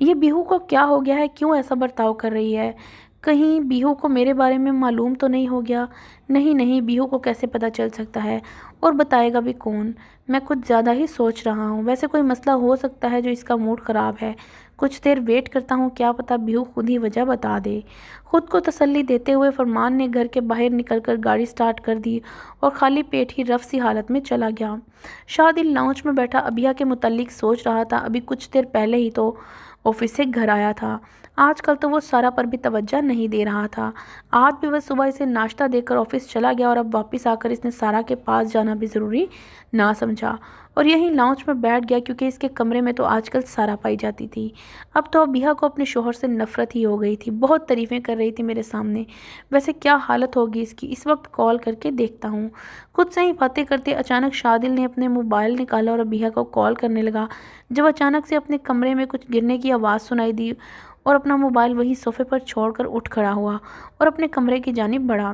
یہ بیہو کو کیا ہو گیا ہے؟ کیوں ایسا برتاؤ کر رہی ہے؟ کہیں بیہو کو میرے بارے میں معلوم تو نہیں ہو گیا؟ نہیں نہیں، بیہو کو کیسے پتہ چل سکتا ہے؟ اور بتائے گا بھی کون؟ میں کچھ زیادہ ہی سوچ رہا ہوں۔ ویسے کوئی مسئلہ ہو سکتا ہے جو اس کا موڈ خراب ہے۔ کچھ دیر ویٹ کرتا ہوں، کیا پتہ بیہو خود ہی وجہ بتا دے۔ خود کو تسلی دیتے ہوئے فرمان نے گھر کے باہر نکل کر گاڑی سٹارٹ کر دی اور خالی پیٹ ہی رف سی حالت میں چلا گیا۔ شادل لاؤنج میں بیٹھا ابیہ کے متعلق سوچ رہا تھا۔ ابھی کچھ دیر پہلے ہی تو آفس سے گھر آیا تھا۔ آج کل تو وہ سارا پر بھی توجہ نہیں دے رہا تھا۔ آج بھی وہ صبح اسے ناشتہ دے کر آفس چلا گیا اور اب واپس آ کر اس نے سارا کے پاس جانا بھی ضروری نہ سمجھا اور یہیں لاؤنج میں بیٹھ گیا، کیونکہ اس کے کمرے میں تو آج کل سارا پائی جاتی تھی۔ اب تو ابیہ کو اپنے شوہر سے نفرت ہی ہو گئی تھی۔ بہت تعریفیں کر رہی تھی میرے سامنے۔ ویسے کیا حالت ہوگی اس کی؟ اس وقت کال کر کے دیکھتا ہوں۔ خود سے ہی باتیں کرتے اچانک شادل نے اپنے موبائل نکالا اور ابیہ کو کال کرنے لگا۔ جب اچانک سے اپنے کمرے میں کچھ گرنے کی آواز سنائی دی اور اپنا موبائل وہی صوفے پر چھوڑ کر اٹھ کھڑا ہوا اور اپنے کمرے کی جانب بڑھا۔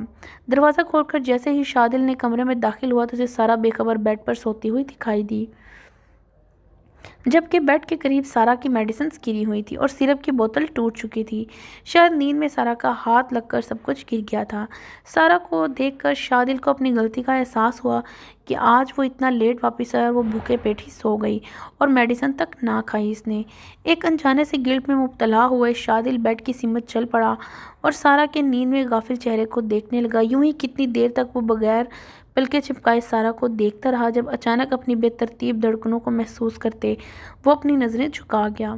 دروازہ کھول کر جیسے ہی شادل نے کمرے میں داخل ہوا تو اسے سارا بے خبر بیڈ پر سوتی ہوئی دکھائی دی، جبکہ بیڈ کے قریب سارا کی میڈیسنز گری ہوئی تھی اور سیرپ کی بوتل ٹوٹ چکی تھی۔ شاید نیند میں سارا کا ہاتھ لگ کر سب کچھ گر گیا تھا۔ سارا کو دیکھ کر شادل کو اپنی غلطی کا احساس ہوا کہ آج وہ اتنا لیٹ واپس آیا اور وہ بھوکے پیٹ ہی سو گئی اور میڈیسن تک نہ کھائی اس نے۔ ایک انجانے سے گلٹ میں مبتلا ہوئے شادل بیڈ کی سمت چل پڑا اور سارا کے نیند میں غافل چہرے کو دیکھنے لگا۔ یوں ہی کتنی دیر تک وہ بغیر پلکیں چپکائے سارا کو دیکھتا رہا، جب اچانک اپنی بے ترتیب دھڑکنوں کو محسوس کرتے وہ اپنی نظریں جھکا گیا۔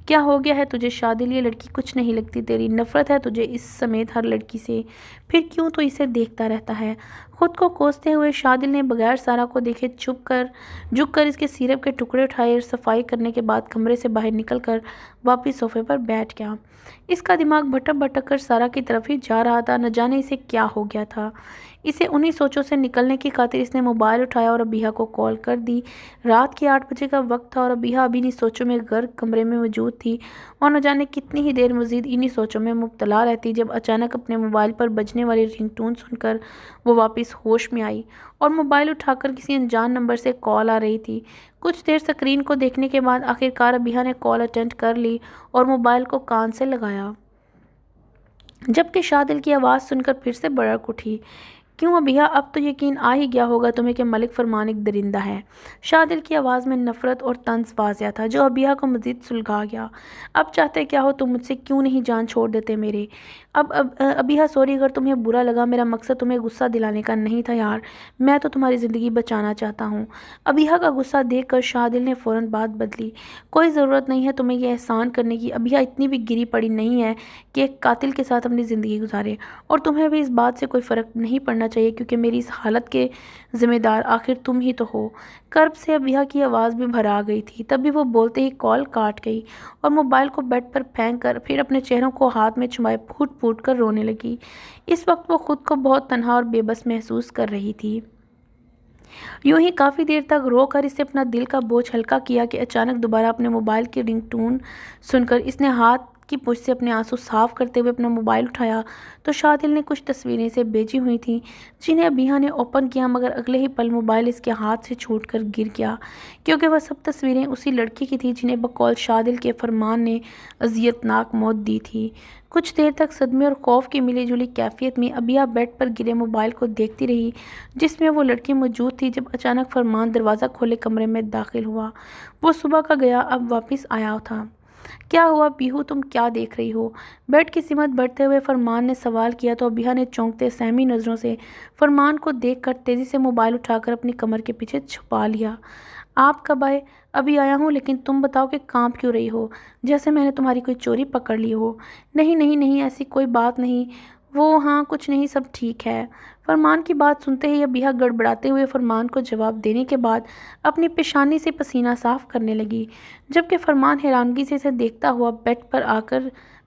کیا ہو گیا ہے تجھے شادل؟ یہ لڑکی کچھ نہیں لگتی تیری، نفرت ہے تجھے اس سمیت ہر لڑکی سے، پھر کیوں تو اسے دیکھتا رہتا ہے؟ خود کو کوستے ہوئے شادل نے بغیر سارا کو دیکھے جھک کر اس کے سیرپ کے ٹکڑے اٹھائے اور صفائی کرنے کے بعد کمرے سے باہر نکل کر واپس صوفے پر بیٹھ گیا۔ اس کا دماغ بھٹک بھٹک کر سارا کی طرف ہی جا رہا تھا۔ نہ جانے اسے کیا ہو گیا تھا۔ اسے انہی سوچوں سے نکلنے کی خاطر اس نے موبائل اٹھایا اور ابیہ کو کال کر دی۔ رات کے 8 بجے کا وقت تھا اور ابیہ ابھی انہی سوچوں میں غرق کمرے میں موجود تھی اور نہ جانے کتنی ہی دیر مزید انہی سوچوں میں مبتلا رہتی، جب اچانک اپنے موبائل پر بجنے والی رنگ ٹون سن کر وہ واپس ہوش میں آئی اور موبائل اٹھا کر کسی انجان نمبر سے کال آ رہی تھی۔ کچھ دیر اسکرین کو دیکھنے کے بعد آخرکار ابیہ نے کال اٹینڈ کر لی اور موبائل کو کان سے لگایا، جبکہ شادل کی آواز سن کر پھر سے بڑک اٹھی۔ کیوں ابیہ، اب تو یقین آ ہی گیا ہوگا تمہیں کہ ملک فرمان ایک درندہ ہے۔ شادل کی آواز میں نفرت اور طنز واضح تھا، جو ابیہ کو مزید سلجھا گیا۔ اب چاہتے کیا ہو تم مجھ سے؟ کیوں نہیں جان چھوڑ دیتے میرے؟ ابیہ سوری اگر تمہیں برا لگا، میرا مقصد تمہیں غصہ دلانے کا نہیں تھا یار، میں تو تمہاری زندگی بچانا چاہتا ہوں۔ ابیہ کا غصہ دیکھ کر شادل نے فوراً بات بدلی۔ کوئی ضرورت نہیں ہے تمہیں یہ احسان کرنے کی، ابیہ اتنی بھی گری پڑی نہیں ہے کہ ایک قاتل کے ساتھ اپنی زندگی گزارے، اور تمہیں بھی اس بات سے کوئی فرق نہیں پڑنا چاہیے کیونکہ میری اس حالت کے ذمہ دار آخر تم ہی تو ہو۔ کرب سے ابیہ کی آواز بھی بھر آ گئی تھی۔ تبھی وہ بولتے ہی کال کاٹ گئی اور موبائل کو بیڈ پر پھینک کر پھر اپنے چہروں کو ہاتھ میں چھپائے پھوٹ پھوٹ کر رونے لگی۔ اس وقت وہ خود کو بہت تنہا اور بے بس محسوس کر رہی تھی۔ یوں ہی کافی دیر تک رو کر اسے اپنا دل کا بوجھ ہلکا کیا کہ اچانک دوبارہ اپنے موبائل کی رنگ ٹون سن کر اس نے ہاتھ کی پشت سے اپنے آنسو صاف کرتے ہوئے اپنا موبائل اٹھایا تو شادل نے کچھ تصویریں اسے بھیجی ہوئی تھیں، جنہیں ابیہ نے اوپن کیا، مگر اگلے ہی پل موبائل اس کے ہاتھ سے چھوٹ کر گر گیا، کیونکہ وہ سب تصویریں اسی لڑکی کی تھیں جنہیں بقول شادل کے فرمان نے اذیتناک موت دی تھی۔ کچھ دیر تک صدمے اور خوف کی ملی جلی کیفیت میں ابیہ بیڈ پر گرے موبائل کو دیکھتی رہی جس میں وہ لڑکی موجود تھی، جب اچانک فرمان دروازہ کھولے کمرے میں داخل ہوا۔ وہ صبح کا گیا اب واپس آیا تھا۔ کیا ہوا بیہو، تم کیا دیکھ رہی ہو؟ بیڈ کی سمت بڑھتے ہوئے فرمان نے سوال کیا تو ابیہ نے چونکتے سہمی نظروں سے فرمان کو دیکھ کر تیزی سے موبائل اٹھا کر اپنی کمر کے پیچھے چھپا لیا۔ آپ کب آئے؟ ابھی آیا ہوں، لیکن تم بتاؤ کہ کانپ کیوں رہی ہو، جیسے میں نے تمہاری کوئی چوری پکڑ لی ہو۔ نہیں نہیں نہیں، ایسی کوئی بات نہیں، وہ ہاں کچھ نہیں، سب ٹھیک ہے۔ فرمان کی بات سنتے ہی ابیہ گڑبڑاتے ہوئے فرمان کو جواب دینے کے بعد اپنی پیشانی سے پسینہ صاف کرنے لگی، جبکہ فرمان حیرانگی سے اسے دیکھتا ہوا بیڈ پر آ کر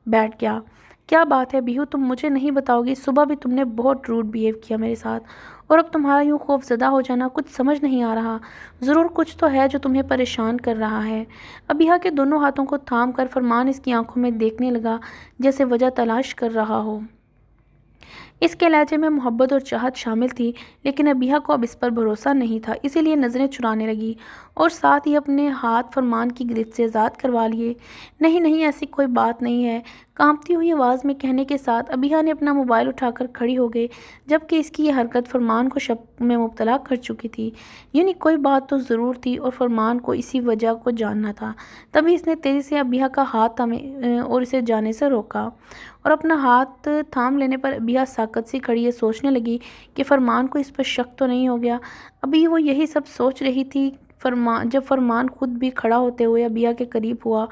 بیٹھ گیا۔ کیا بات ہے بیہو، تم مجھے نہیں بتاؤ گی؟ صبح بھی تم نے بہت روڈ بیہیو کیا میرے ساتھ، اور اب تمہارا یوں خوف زدہ ہو جانا کچھ سمجھ نہیں آ رہا۔ ضرور کچھ تو ہے جو تمہیں پریشان کر رہا ہے۔ ابیہ کے دونوں ہاتھوں کو تھام کر فرمان اس کی آنکھوں میں دیکھنے لگا جیسے وجہ تلاش کر رہا ہو۔ اس کے لہجے میں محبت اور چاہت شامل تھی، لیکن ابیہا کو اب اس پر بھروسہ نہیں تھا، اسی لیے نظریں چرانے لگی اور ساتھ ہی اپنے ہاتھ فرمان کی گرفت سے آزاد کروا لیے۔ نہیں نہیں، ایسی کوئی بات نہیں ہے، کانپتی ہوئی آواز میں کہنے کے ساتھ ابیہا نے اپنا موبائل اٹھا کر کھڑی ہو گئی، جبکہ اس کی یہ حرکت فرمان کو شک میں مبتلا کر چکی تھی۔ یعنی کوئی بات تو ضرور تھی اور فرمان کو اسی وجہ کو جاننا تھا۔ تبھی اس نے تیزی سے ابیہا کا ہاتھ تھامے اور اسے جانے سے روکا، اور اپنا ہاتھ تھام لینے پر ابیہا ساکت سی کھڑی سوچنے لگی کہ فرمان کو اس پر شک تو نہیں ہو گیا۔ ابھی وہ یہی سب سوچ رہی تھی جب فرمان خود بھی کھڑا ہوتے ہوئے ابیہا کے قریب ہوا،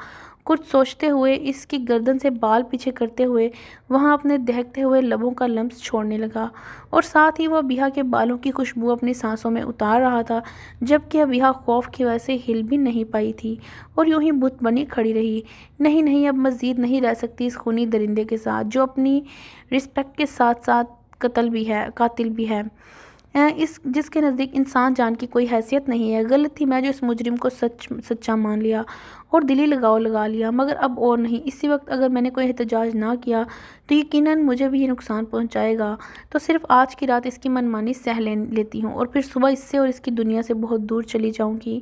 کچھ سوچتے ہوئے، اس کی گردن سے بال پیچھے کرتے ہوئے وہاں اپنے دہکتے ہوئے لبوں کا لمس چھوڑنے لگا، اور ساتھ ہی وہ ابیہا کے بالوں کی خوشبو اپنی سانسوں میں اتار رہا تھا، جبکہ ابیہا خوف کی وجہ سے ہل بھی نہیں پائی تھی اور یوں ہی بت بنی کھڑی رہی۔ نہیں نہیں، اب مزید نہیں رہ سکتی اس خونی درندے کے ساتھ، جو اپنی رسپیکٹ کے ساتھ ساتھ قاتل بھی ہے، جس کے نزدیک انسان جان کی کوئی حیثیت نہیں ہے۔ غلط تھی میں جو اس مجرم کو سچا مان لیا اور دلی لگاؤ لگا لیا، مگر اب اور نہیں۔ اسی وقت اگر میں نے کوئی احتجاج نہ کیا تو یقیناً مجھے بھی یہ نقصان پہنچائے گا، تو صرف آج کی رات اس کی منمانی سہ لیتی ہوں اور پھر صبح اس سے اور اس کی دنیا سے بہت دور چلی جاؤں گی۔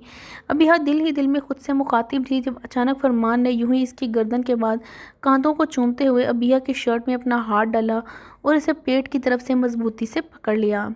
ابیہا دل ہی دل میں خود سے مخاطب تھی جب اچانک فرمان نے یوں ہی اس کی گردن کے بعد کاندھوں کو چومتے ہوئے ابیہا کی شرٹ میں اپنا ہاتھ ڈالا اور اسے پیٹ کی طرف سے مضبوطی سے پکڑ لیا۔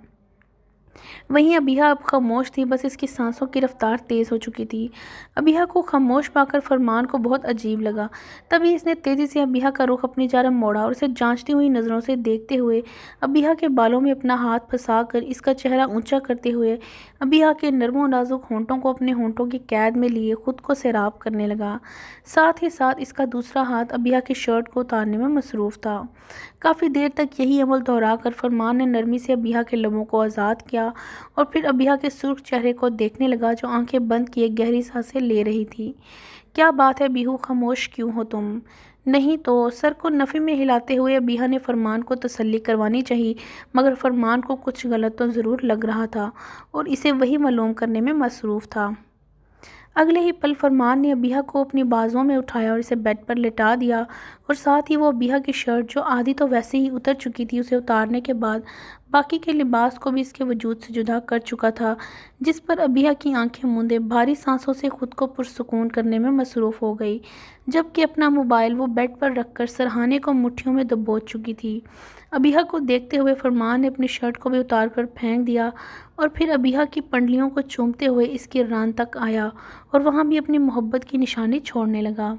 وہیں ابیہا اب خاموش تھی، بس اس کی سانسوں کی رفتار تیز ہو چکی تھی۔ ابیہا کو خاموش پا کر فرمان کو بہت عجیب لگا، تبھی اس نے تیزی سے ابیہا کا رخ اپنی جانب موڑا اور اسے جانچتی ہوئی نظروں سے دیکھتے ہوئے ابیہا کے بالوں میں اپنا ہاتھ پھنسا کر اس کا چہرہ اونچا کرتے ہوئے ابیہا کے نرم و نازک ہونٹوں کو اپنے ہونٹوں کی قید میں لیے خود کو سیراب کرنے لگا۔ ساتھ ہی ساتھ اس کا دوسرا ہاتھ ابیہا کی شرٹ کو اتارنے میں مصروف تھا۔ کافی دیر تک یہی عمل دہرا کر فرمان نے نرمی سے ابیہا کے لبوں کو آزاد کیا اور پھر ابیہا کے سرخ چہرے کو دیکھنے لگا جو آنکھیں بند کیے گہری سانسیں لے رہی تھی۔ کیا بات ہے بیہو، خاموش کیوں ہو تم؟ نہیں تو، سر کو نفی میں ہلاتے ہوئے ابیہا نے فرمان کو تسلی کروانی چاہی، مگر فرمان کو کچھ غلط تو ضرور لگ رہا تھا اور اسے وہی معلوم کرنے میں مصروف تھا۔ اگلے ہی پل فرمان نے ابیہا کو اپنی بازوؤں میں اٹھایا اور اسے بیڈ پر لٹا دیا، اور ساتھ ہی وہ ابیہا کی شرٹ جو آدھی تو ویسے ہی اتر چکی تھی اسے اتارنے کے بعد باقی کے لباس کو بھی اس کے وجود سے جدا کر چکا تھا، جس پر ابیہا کی آنکھیں موندے بھاری سانسوں سے خود کو پرسکون کرنے میں مصروف ہو گئی، جبکہ اپنا موبائل وہ بیڈ پر رکھ کر سرہانے کو مٹھیوں میں دبوچ چکی تھی۔ ابیہا کو دیکھتے ہوئے فرمان نے اپنی شرٹ کو بھی اتار کر پھینک دیا اور پھر ابیہا کی پنڈلیوں کو چومتے ہوئے اس کی ران تک آیا اور وہاں بھی اپنی محبت کی نشانی چھوڑنے لگا،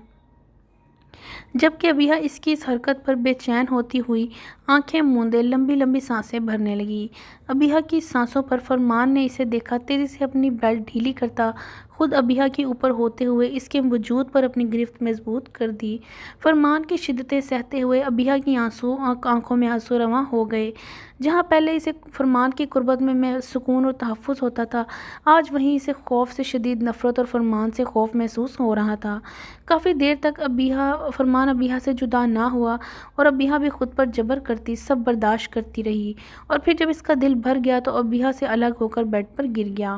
جبکہ ابیہا اس کی اس حرکت پر بے چین ہوتی ہوئی آنکھیں موندے لمبی لمبی سانسیں بھرنے لگی۔ ابیہا کی سانسوں پر فرمان نے اسے دیکھا تیزی سے اپنی بیلٹ ڈھیلی کرتا خود ابیہا کے اوپر ہوتے ہوئے اس کے وجود پر اپنی گرفت مضبوط کر دی۔ فرمان کی شدتیں سہتے ہوئے ابیہا کی آنکھوں میں آنسو رواں ہو گئے۔ جہاں پہلے اسے فرمان کی قربت میں سکون اور تحفظ ہوتا تھا، آج وہیں اسے خوف سے شدید نفرت اور فرمان سے خوف محسوس ہو رہا تھا۔ کافی دیر تک فرمان ابیہا سے جدا نہ ہوا اور ابیہا بھی خود پر جبر کرتی سب برداشت کرتی رہی، اور پھر جب اس کا دل بھر گیا تو ابیہا سے الگ ہو کر بیڈ پر گر گیا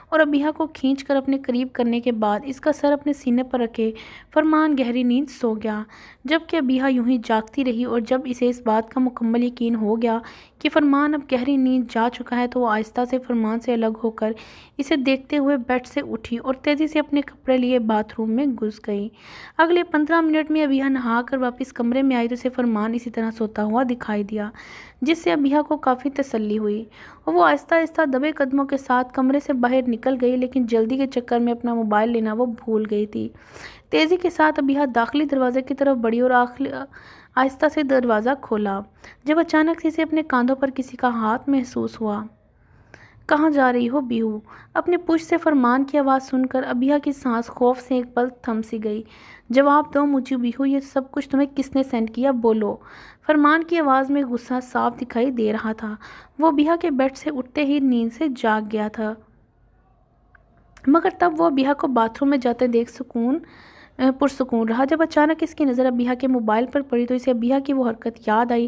اور ابیہا کو کھینچ کر اپنے قریب کرنے کے بعد اس کا سر اپنے سینے پر رکھے فرمان گہری نیند سو گیا، جبکہ ابیہا یوں ہی جاگتی رہی، اور جب اسے اس بات کا مکمل یقین ہو گیا کہ فرمان اب گہری نیند جا چکا ہے تو وہ آہستہ سے فرمان سے الگ ہو کر اسے دیکھتے ہوئے بیڈ سے اٹھی اور تیزی سے اپنے کپڑے لیے باتھ روم میں گھس گئی۔ اگلے 15 منٹ میں ابیہا نہا کر واپس کمرے میں آئی تو اسے فرمان اسی طرح سوتا ہوا دکھائی دیا، جس سے ابیہا کو کافی تسلی ہوئی اور وہ آہستہ آہستہ دبے قدموں کے ساتھ کمرے سے باہر نکل گئی، لیکن جلدی کے چکر میں اپنا موبائل لینا وہ بھول گئی تھی۔ تیزی کے ساتھ ابیہا داخلی دروازے کی طرف بڑھی اور آہستہ سے دروازہ کھولا، جب اچانک سے اسے اپنے کاندھوں پر کسی کا ہاتھ محسوس ہوا۔ کہاں جا رہی ہو بیہو؟ اپنے پشت سے فرمان کی آواز سن کر ابیہا کی سانس خوف سے ایک پل تھم سی گئی۔ جواب دو مجھے بیہو، یہ سب کچھ تمہیں کس نے سینڈ کیا، بولو۔ فرمان کی آواز میں غصہ صاف دکھائی دے رہا تھا۔ وہ ابیہا کے بیڈ سے اٹھتے ہی نیند سے جاگ گیا تھا، مگر تب وہ ابیہا کو باتھ روم میں جاتے دیکھ پرسکون رہا۔ جب اچانک اس کی نظر ابیہا کے موبائل پر پڑی تو اسے ابیہا کی وہ حرکت یاد آئی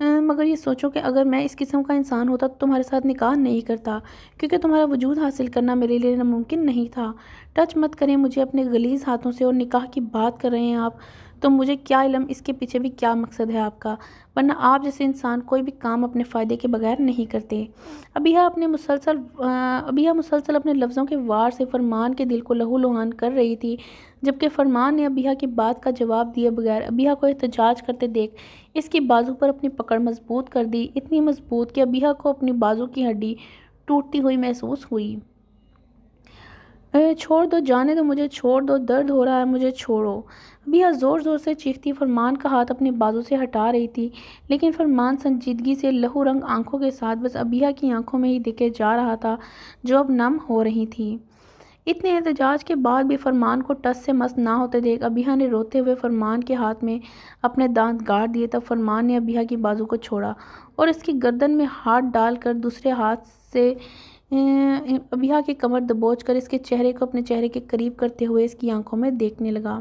مگر یہ سوچو کہ اگر میں اس قسم کا انسان ہوتا تو تمہارے ساتھ نکاح نہیں کرتا، کیونکہ تمہارا وجود حاصل کرنا میرے لیے ناممکن نہیں تھا۔ ٹچ مت کریں مجھے اپنے غلیظ ہاتھوں سے، اور نکاح کی بات کر رہے ہیں آپ، تو مجھے کیا علم اس کے پیچھے بھی کیا مقصد ہے آپ کا، ورنہ آپ جیسے انسان کوئی بھی کام اپنے فائدے کے بغیر نہیں کرتے۔ ابیہ مسلسل اپنے لفظوں کے وار سے فرمان کے دل کو لہو لہان کر رہی تھی، جبکہ فرمان نے ابیہ کی بات کا جواب دیے بغیر ابیہ کو احتجاج کرتے دیکھ اس کی بازو پر اپنی پکڑ مضبوط کر دی، اتنی مضبوط کہ ابیہ کو اپنی بازو کی ہڈی ٹوٹتی ہوئی محسوس ہوئی۔ چھوڑ دو، جانے دو مجھے، چھوڑ دو، درد ہو رہا ہے، مجھے چھوڑو۔ ابیہ زور زور سے چیختی فرمان کا ہاتھ اپنی بازو سے ہٹا رہی تھی، لیکن فرمان سنجیدگی سے لہو رنگ آنکھوں کے ساتھ بس ابیہ کی آنکھوں میں ہی دیکھے جا رہا تھا، جو اب نم ہو رہی تھیں۔ اتنے احتجاج کے بعد بھی فرمان کو ٹس سے مس نہ ہوتے دیکھ ابیہ نے روتے ہوئے فرمان کے ہاتھ میں اپنے دانت گاڑ دیے۔ تب فرمان نے ابیہ کی بازو کو چھوڑا اور اس کی گردن میں ہاتھ ڈال کر دوسرے ہاتھ سے ابیہ کی کمر دبوچ کر اس کے چہرے کو اپنے چہرے کے قریب کرتے ہوئے اس کی آنکھوں میں دیکھنے لگا۔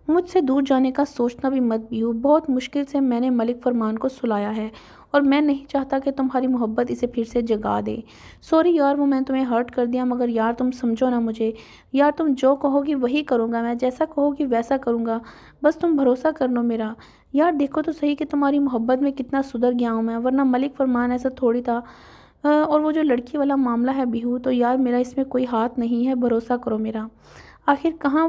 مجھ سے دور جانے کا سوچنا بھی مت بیہو، بہت مشکل سے میں نے ملک فرمان کو سلایا ہے، اور میں نہیں چاہتا کہ تمہاری محبت اسے پھر سے جگا دے۔ سوری یار، وہ میں نے تمہیں ہرٹ کر دیا، مگر یار تم سمجھو نا مجھے، یار تم جو کہو گی وہی کروں گا، میں جیسا کہو گی ویسا کروں گا، بس تم بھروسہ کر لو میرا۔ یار دیکھو تو صحیح کہ تمہاری محبت میں کتنا سدھر گیا ہوں میں، ورنہ ملک فرمان ایسا تھوڑی تھا۔ اور وہ جو لڑکی والا معاملہ ہے بیہو، تو یار میرا اس میں کوئی ہاتھ نہیں ہے، بھروسہ کرو میرا۔ آخر کہاں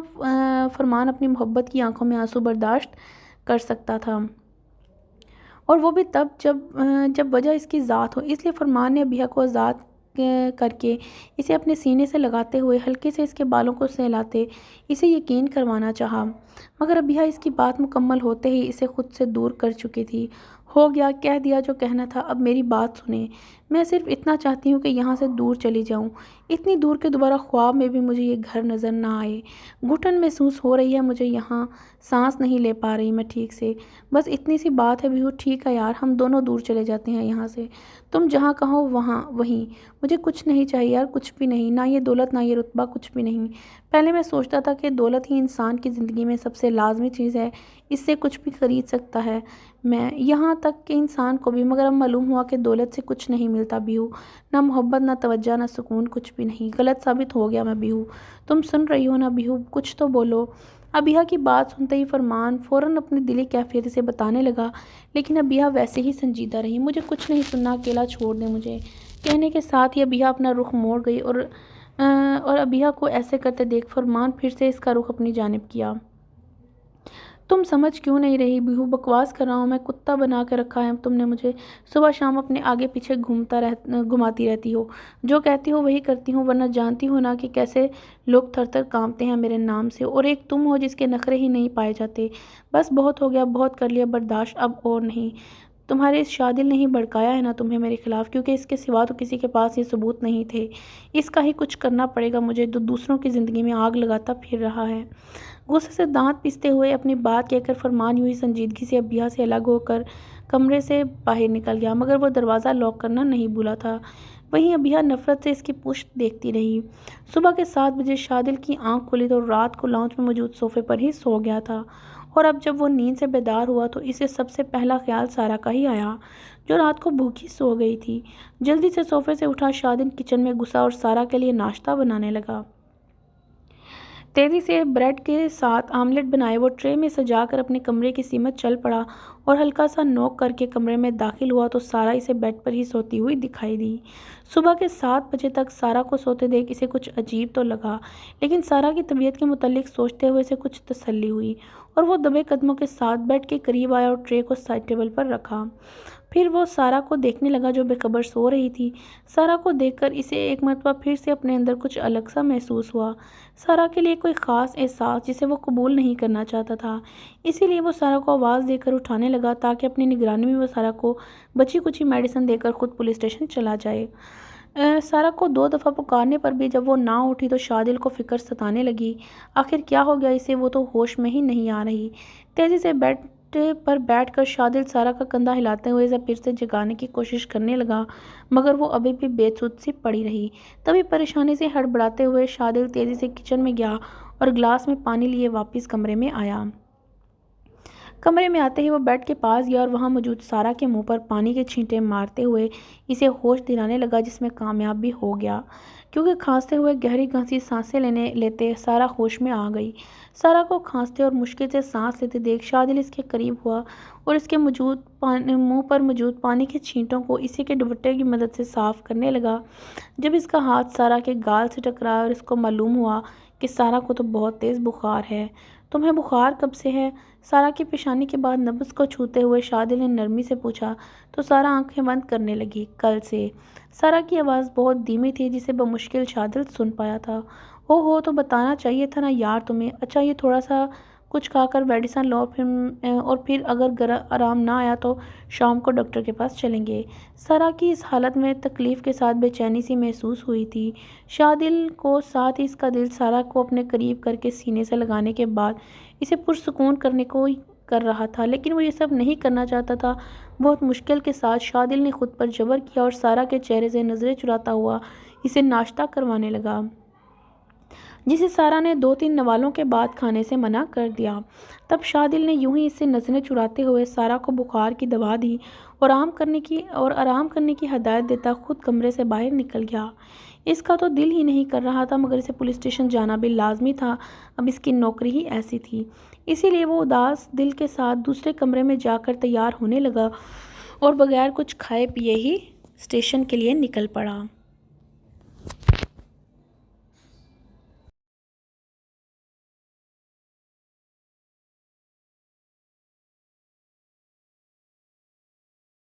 فرمان اپنی محبت کی آنکھوں میں آنسو برداشت کر سکتا تھا، اور وہ بھی تب جب وجہ اس کی ذات ہو۔ اس لیے فرمان نے ابیہ کو آزاد کر کے اسے اپنے سینے سے لگاتے ہوئے ہلکے سے اس کے بالوں کو سہلاتے اسے یقین کروانا چاہا، مگر ابیہ اس کی بات مکمل ہوتے ہی اسے خود سے دور کر چکی تھی۔ ہو گیا، کہہ دیا جو کہنا تھا، اب میری بات سنیں۔ میں صرف اتنا چاہتی ہوں کہ یہاں سے دور چلی جاؤں، اتنی دور کہ دوبارہ خواب میں بھی مجھے یہ گھر نظر نہ آئے۔ گھٹن محسوس ہو رہی ہے مجھے یہاں، سانس نہیں لے پا رہی میں ٹھیک سے، بس اتنی سی بات ہے بیہو۔ ٹھیک ہے یار، ہم دونوں دور چلے جاتے ہیں یہاں سے، تم جہاں کہو وہیں۔ مجھے کچھ نہیں چاہیے یار، کچھ بھی نہیں، نہ یہ دولت نہ یہ رتبہ، کچھ بھی نہیں۔ پہلے میں سوچتا تھا کہ دولت ہی انسان کی زندگی میں سب سے لازمی چیز ہے، اس سے کچھ بھی خرید سکتا ہے میں، یہاں تک کہ انسان کو بھی، مگر اب معلوم ہوا کہ دولت سے کچھ نہیں ملتا بیہو، نہ محبت، نہ توجہ، نہ سکون، کچھ بھی نہیں۔ غلط ثابت ہو گیا میں بیہو، تم سن رہی ہو نا بیہو، کچھ تو بولو۔ ابیہ کی بات سنتے ہی فرمان فوراً اپنی دلی کیفیت اسے بتانے لگا، لیکن ابیہ ویسے ہی سنجیدہ رہی۔ مجھے کچھ نہیں سننا، اکیلا چھوڑ دیں مجھے، کہنے کے ساتھ ہی ابیہ اپنا رخ موڑ گئی، اور ابیہ کو ایسے کرتے دیکھ فرمان پھر سے اس کا رخ اپنی جانب کیا۔ تم سمجھ کیوں نہیں رہی بیہو؟ بکواس کر رہا ہوں میں، کتا بنا کے رکھا ہے تم نے مجھے، صبح شام اپنے آگے پیچھے گھماتی رہتی ہو، جو کہتی ہو وہی کرتی ہوں، ورنہ جانتی ہو نا کہ کیسے لوگ تھر تھر کانپتے ہیں میرے نام سے، اور ایک تم ہو جس کے نخرے ہی نہیں پائے جاتے۔ بس بہت ہو گیا، بہت کر لیا برداشت، اب اور نہیں۔ تمہارے اس شادل نے ہی بھڑکایا ہے نا تمہیں میرے خلاف، کیونکہ اس کے سوا تو کسی کے پاس یہ ثبوت نہیں تھے۔ اس کا ہی کچھ کرنا پڑے گا مجھے، جو دوسروں کی زندگی میں آگ لگاتا پھر رہا ہے۔ غصے سے دانت پیستے ہوئے اپنی بات کہہ کر فرمان یوں ہی سنجیدگی سے ابیہ سے الگ ہو کر کمرے سے باہر نکل گیا، مگر وہ دروازہ لاک کرنا نہیں بھولا تھا۔ وہیں ابیہ نفرت سے اس کی پشت دیکھتی رہی۔ صبح کے 7 بجے شادل کی آنکھ کھلی تو رات کو لاؤنج میں موجود صوفے پر ہی سو گیا تھا، اور اب جب وہ نیند سے بیدار ہوا تو اسے سب سے پہلا خیال سارا کا ہی آیا، جو رات کو بھوکی سو گئی تھی۔ جلدی سے صوفے سے اٹھا شادل کچن میں گھسا اور سارا کے لیے ناشتہ بنانے لگا۔ تیزی سے بریڈ کے ساتھ آملیٹ بنائے وہ ٹرے میں سجا کر اپنے کمرے کی سمت چل پڑا، اور ہلکا سا نوک کر کے کمرے میں داخل ہوا تو سارا اسے بیڈ پر ہی سوتی ہوئی دکھائی دی۔ صبح کے 7 بجے تک سارا کو سوتے دیکھ اسے کچھ عجیب تو لگا، لیکن سارا کی طبیعت کے متعلق سوچتے ہوئے اسے کچھ تسلی ہوئی، اور وہ دبے قدموں کے ساتھ بیڈ کے قریب آیا اور ٹرے کو سائڈ ٹیبل پر رکھا۔ پھر وہ سارا کو دیکھنے لگا جو بے خبر سو رہی تھی۔ سارا کو دیکھ کر اسے ایک مرتبہ پھر سے اپنے اندر کچھ الگ سا محسوس ہوا، سارا کے لیے کوئی خاص احساس جسے وہ قبول نہیں کرنا چاہتا تھا۔ اسی لیے وہ سارا کو آواز دے کر اٹھانے لگا تاکہ اپنی نگرانی میں وہ سارا کو بچی کچی میڈیسن دے کر خود پولیس اسٹیشن چلا جائے۔ سارا کو 2 دفعہ پکارنے پر بھی جب وہ نہ اٹھی تو شادل کو فکر ستانے لگی، آخر کیا ہو گیا اسے، وہ تو ہوش میں ہی نہیں آ رہی۔ تیزی سے بیڈ پر بیٹھ کر شادل سارا کا کندھا ہلاتے ہوئے اسے پھر سے جگانے کی کوشش کرنے لگا، مگر وہ ابھی بھی بے سود سی پڑی رہی۔ تبھی پریشانی سے ہڑبڑاتے ہوئے شادل تیزی سے کچن میں گیا اور گلاس میں پانی لیے واپس کمرے میں آیا۔ کمرے میں آتے ہی وہ بیڈ کے پاس گیا اور وہاں موجود سارا کے منہ پر پانی کے چھینٹے مارتے ہوئے اسے ہوش دلانے لگا، جس میں کامیاب بھی ہو گیا، کیونکہ کھانستے ہوئے گہری گہری سانسیں لیتے سارا ہوش میں آ گئی۔ سارا کو کھانستے اور مشکل سے سانس لیتے دیکھ شادل اس کے قریب ہوا اور اس کے منہ پر موجود پانی کے چھینٹوں کو اسی کے دوپٹے کی مدد سے صاف کرنے لگا۔ جب اس کا ہاتھ سارا کے گال سے ٹکرایا اور اس کو معلوم ہوا کہ سارا کو تو بہت تیز بخار ہے۔ تمہیں بخار کب سے ہے؟ سارا کی پیشانی کے بعد نبض کو چھوتے ہوئے شادل نے نرمی سے پوچھا تو سارا آنکھیں بند کرنے لگی۔ کل سے۔ سارا کی آواز بہت دھیمی تھی جسے بمشکل شادل سن پایا تھا۔ ہو تو بتانا چاہیے تھا نا یار تمہیں۔ اچھا یہ تھوڑا سا کچھ کھا کر میڈیسن لو اور پھر اگر آرام نہ آیا تو شام کو ڈاکٹر کے پاس چلیں گے۔ سارا کی اس حالت میں تکلیف کے ساتھ بے چینی سی محسوس ہوئی تھی۔ شادل کو ساتھ ہی اس کا دل سارا کو اپنے قریب کر کے سینے سے لگانے کے بعد اسے پرسکون کرنے کو کر رہا تھا، لیکن وہ یہ سب نہیں کرنا چاہتا تھا۔ بہت مشکل کے ساتھ شادل نے خود پر جبر کیا اور سارا کے چہرے سے نظریں چراتا ہوا اسے ناشتہ کروانے لگا، جسے سارا نے 2-3 نوالوں کے بعد کھانے سے منع کر دیا۔ تب شادل نے یوں ہی اس سے نظریں چراتے ہوئے سارا کو بخار کی دوا دی اور آرام کرنے کی ہدایت دیتا خود کمرے سے باہر نکل گیا۔ اس کا تو دل ہی نہیں کر رہا تھا، مگر اسے پولیس اسٹیشن جانا بھی لازمی تھا، اب اس کی نوکری ہی ایسی تھی۔ اسی لیے وہ اداس دل کے ساتھ دوسرے کمرے میں جا کر تیار ہونے لگا اور بغیر کچھ کھائے پیے ہی اسٹیشن کے لیے نکل پڑا۔